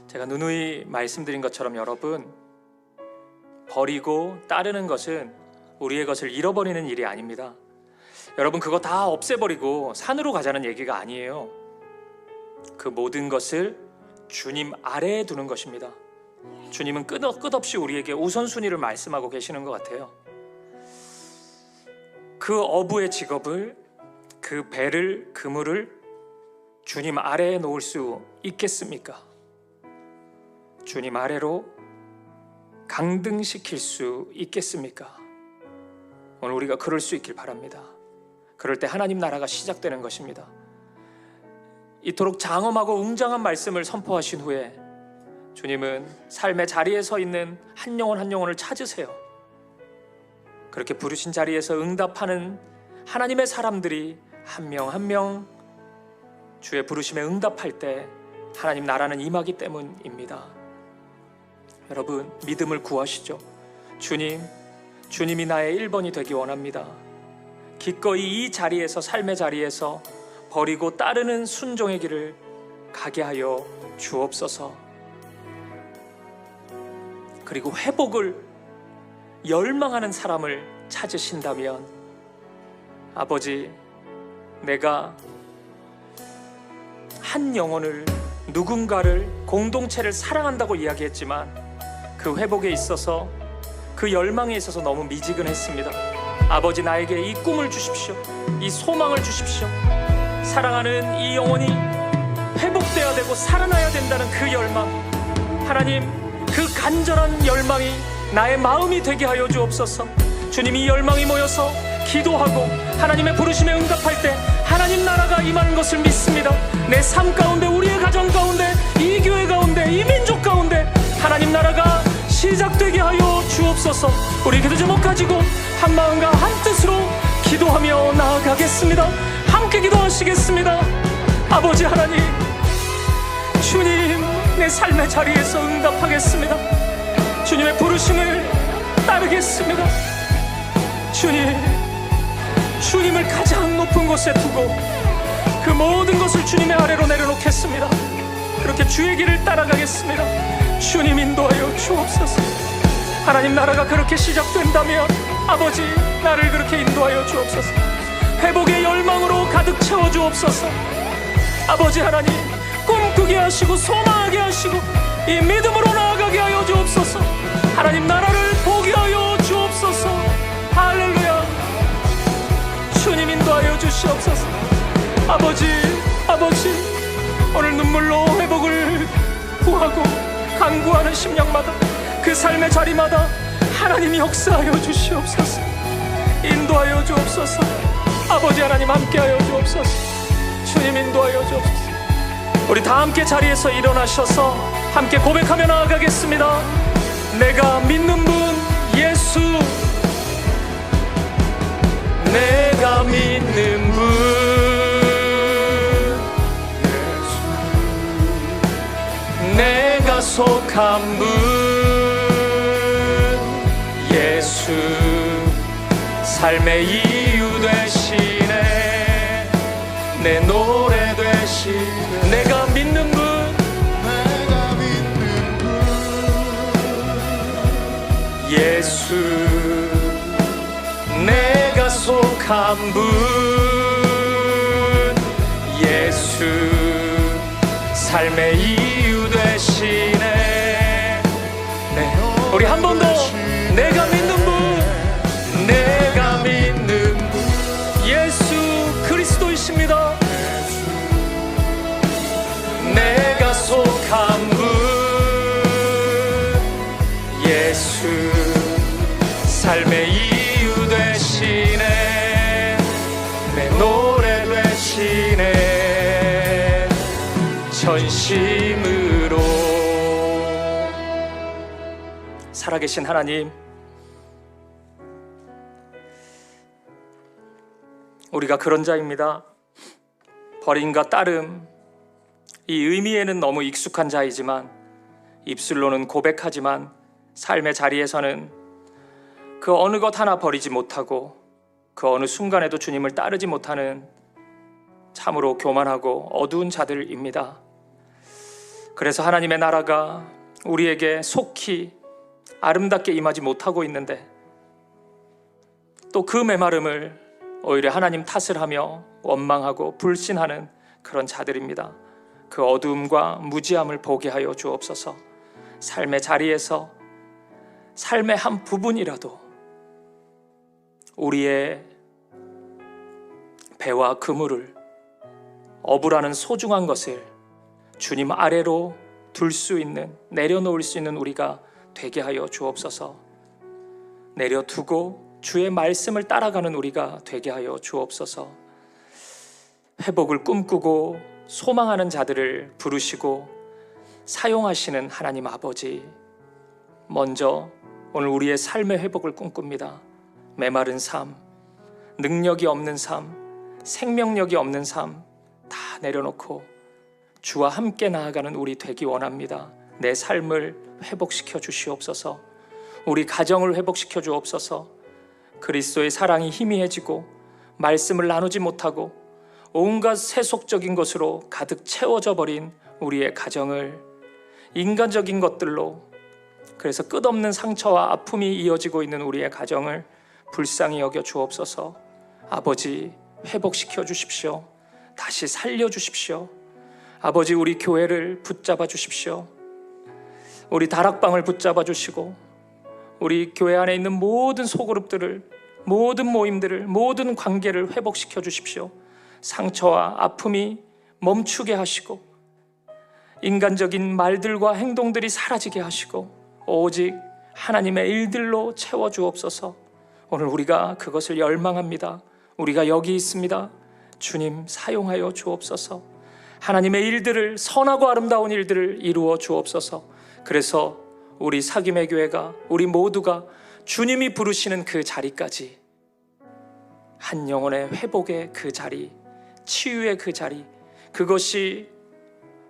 제가 누누이 말씀드린 것처럼 여러분, 버리고 따르는 것은 우리의 것을 잃어버리는 일이 아닙니다. 여러분, 그거 다 없애버리고 산으로 가자는 얘기가 아니에요. 그 모든 것을 주님 아래에 두는 것입니다. 주님은 끝없이 우리에게 우선순위를 말씀하고 계시는 것 같아요. 그 어부의 직업을, 그 배를, 그물을 주님 아래에 놓을 수 있겠습니까? 주님 아래로 강등시킬 수 있겠습니까? 오늘 우리가 그럴 수 있길 바랍니다. 그럴 때 하나님 나라가 시작되는 것입니다. 이토록 장엄하고 웅장한 말씀을 선포하신 후에 주님은 삶의 자리에 서 있는 한 영혼 한 영혼을 찾으세요. 그렇게 부르신 자리에서 응답하는 하나님의 사람들이 한 명 한 명 주의 부르심에 응답할 때 하나님 나라는 임하기 때문입니다. 여러분, 믿음을 구하시죠. 주님이 나의 1번이 되기 원합니다. 기꺼이 이 자리에서, 삶의 자리에서 버리고 따르는 순종의 길을 가게 하여 주옵소서. 그리고 회복을 열망하는 사람을 찾으신다면, 아버지, 내가 한 영혼을, 누군가를, 공동체를 사랑한다고 이야기했지만 그 회복에 있어서, 그 열망에 있어서 너무 미지근했습니다. 아버지, 나에게 이 꿈을 주십시오. 이 소망을 주십시오. 사랑하는 이 영혼이 회복되어야 되고 살아나야 된다는 그 열망, 하나님, 그 간절한 열망이 나의 마음이 되게 하여 주옵소서. 주님, 이 열망이 모여서 기도하고 하나님의 부르심에 응답할 때 하나님 나라가 임하는 것을 믿습니다. 내 삶 가운데, 우리의 가정 가운데, 이 교회 가운데, 이 민족 가운데 하나님 나라가 시작되게 하여 주옵소서. 우리 기도 제목 가지고 한 마음과 한 뜻으로 기도하며 나아가겠습니다. 함께 기도하시겠습니다. 아버지 하나님, 주님, 내 삶의 자리에서 응답하겠습니다. 주님의 부르심을 따르겠습니다. 주님을 가장 높은 곳에 두고 그 모든 것을 주님의 아래로 내려놓겠습니다. 그렇게 주의 길을 따라가겠습니다. 주님, 인도하여 주옵소서. 하나님 나라가 그렇게 시작된다면 아버지, 나를 그렇게 인도하여 주옵소서. 회복의 열망으로 가득 채워 주옵소서. 아버지 하나님, 꿈꾸게 하시고 소망하게 하시고 이 믿음으로 나아가게 하여 주옵소서. 하나님 나라를 보게 하여 주옵소서. 할렐루야. 주님, 인도하여 주시옵소서. 아버지, 오늘 눈물로 회복을 구하고 간구하는 심령마다, 그 삶의 자리마다 하나님이 역사하여 주시옵소서. 인도하여 주옵소서. 아버지 하나님, 함께하여 주옵소서. 주님, 인도하여 주옵소서. 우리 다 함께 자리에서 일어나셔서 함께 고백하며 나아가겠습니다. 내가 믿는 분 예수, 내가 믿는 분 내가 속한 분 예수, 삶의 이유 되시네, 내 노래 되시네. 내가 믿는 분, 내가 믿는 분 예수, 내가 속한 분 예수, 삶의 이유 되시네. 네, 우리 한 번 더. 내가 믿는 분, 내가 믿는 분 예수 그리스도이십니다. 내가 속한 분 예수, 삶의 이유 되시네, 내 노래 되시네, 전심으로. 살아계신 하나님, 우리가 그런 자입니다. 버림과 따름, 이 의미에는 너무 익숙한 자이지만, 입술로는 고백하지만 삶의 자리에서는 그 어느 것 하나 버리지 못하고 그 어느 순간에도 주님을 따르지 못하는 참으로 교만하고 어두운 자들입니다. 그래서 하나님의 나라가 우리에게 속히 아름답게 임하지 못하고 있는데, 또 그 메마름을 오히려 하나님 탓을 하며 원망하고 불신하는 그런 자들입니다. 그 어두움과 무지함을 보게 하여 주옵소서. 삶의 자리에서 삶의 한 부분이라도 우리의 배와 그물을, 어부라는 소중한 것을 주님 아래로 둘 수 있는, 내려놓을 수 있는 우리가 되게 하여 주옵소서. 내려두고 주의 말씀을 따라가는 우리가 되게 하여 주옵소서. 회복을 꿈꾸고 소망하는 자들을 부르시고 사용하시는 하나님 아버지, 먼저 오늘 우리의 삶의 회복을 꿈꿉니다. 메마른 삶, 능력이 없는 삶, 생명력이 없는 삶 다 내려놓고 주와 함께 나아가는 우리 되기 원합니다. 내 삶을 회복시켜 주시옵소서. 우리 가정을 회복시켜 주옵소서. 그리스도의 사랑이 희미해지고 말씀을 나누지 못하고 온갖 세속적인 것으로 가득 채워져 버린 우리의 가정을 인간적인 것들로, 그래서 끝없는 상처와 아픔이 이어지고 있는 우리의 가정을 불쌍히 여겨 주옵소서. 아버지, 회복시켜 주십시오. 다시 살려 주십시오. 아버지, 우리 교회를 붙잡아 주십시오. 우리 다락방을 붙잡아 주시고 우리 교회 안에 있는 모든 소그룹들을, 모든 모임들을, 모든 관계를 회복시켜 주십시오. 상처와 아픔이 멈추게 하시고 인간적인 말들과 행동들이 사라지게 하시고 오직 하나님의 일들로 채워 주옵소서. 오늘 우리가 그것을 열망합니다. 우리가 여기 있습니다. 주님, 사용하여 주옵소서. 하나님의 일들을, 선하고 아름다운 일들을 이루어 주옵소서. 그래서 우리 사김의 교회가, 우리 모두가 주님이 부르시는 그 자리까지, 한 영혼의 회복의 그 자리, 치유의 그 자리, 그것이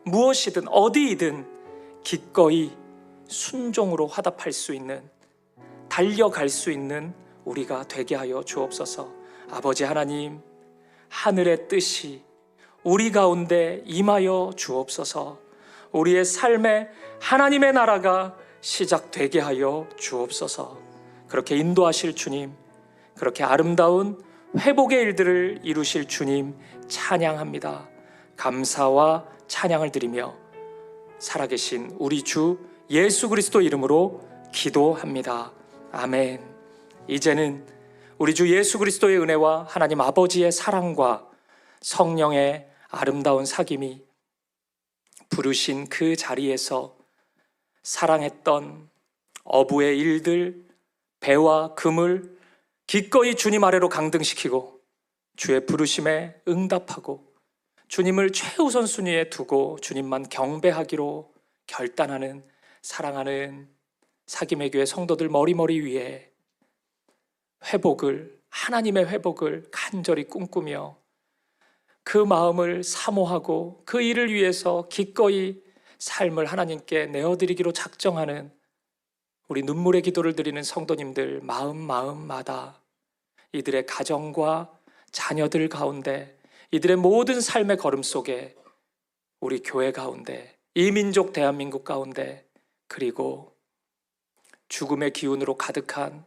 무엇이든 어디이든 기꺼이 순종으로 화답할 수 있는, 달려갈 수 있는 우리가 되게 하여 주옵소서. 아버지 하나님, 하늘의 뜻이 우리 가운데 임하여 주옵소서. 우리의 삶에 하나님의 나라가 시작되게 하여 주옵소서. 그렇게 인도하실 주님, 그렇게 아름다운 회복의 일들을 이루실 주님 찬양합니다. 감사와 찬양을 드리며 살아계신 우리 주 예수 그리스도 이름으로 기도합니다. 아멘. 이제는 우리 주 예수 그리스도의 은혜와 하나님 아버지의 사랑과 성령의 아름다운 사귐이 부르신 그 자리에서 사랑했던 어부의 일들, 배와 그물 기꺼이 주님 아래로 강등시키고 주의 부르심에 응답하고 주님을 최우선순위에 두고 주님만 경배하기로 결단하는 사랑하는 사김의 교회 성도들 머리머리 위에 회복을, 하나님의 회복을 간절히 꿈꾸며 그 마음을 사모하고 그 일을 위해서 기꺼이 삶을 하나님께 내어드리기로 작정하는 우리 눈물의 기도를 드리는 성도님들 마음마다 이들의 가정과 자녀들 가운데, 이들의 모든 삶의 걸음 속에, 우리 교회 가운데, 이 민족 대한민국 가운데, 그리고 죽음의 기운으로 가득한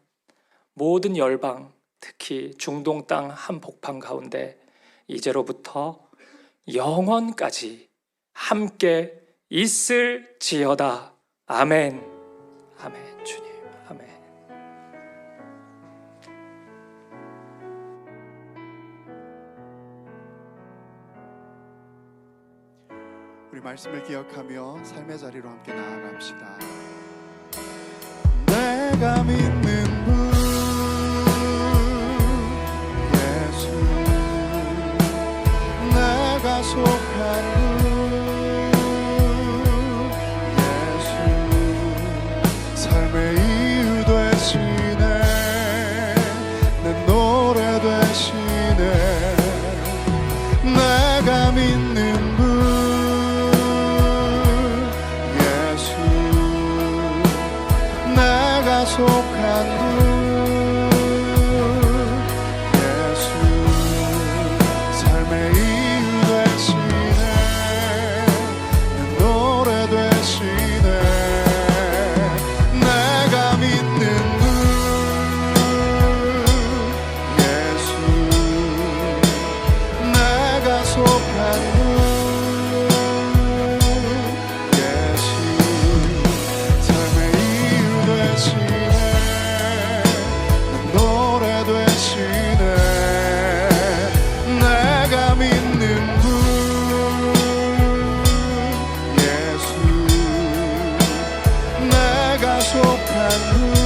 모든 열방, 특히 중동 땅 한복판 가운데 이제로부터 영원까지 함께 있을지어다. 아멘. 아멘. 주님, 아멘. 우리 말씀을 기억하며 삶의 자리로 함께 나아갑시다. 내가 믿는 분 예수, 내가 속한 분 예수, 삶의 이유 되시네, 내 노래 되시네. 내가 믿는 분 예수, 내가 속한 분 예수, 삶의 이유 되시네, 내 노래 되시네. 내가 믿는 분 예수, 내가 속한 분 예수, 삶의 이유 되시네, 내 노래 되시네. 내가 믿는 분 예수, 내가 속한 분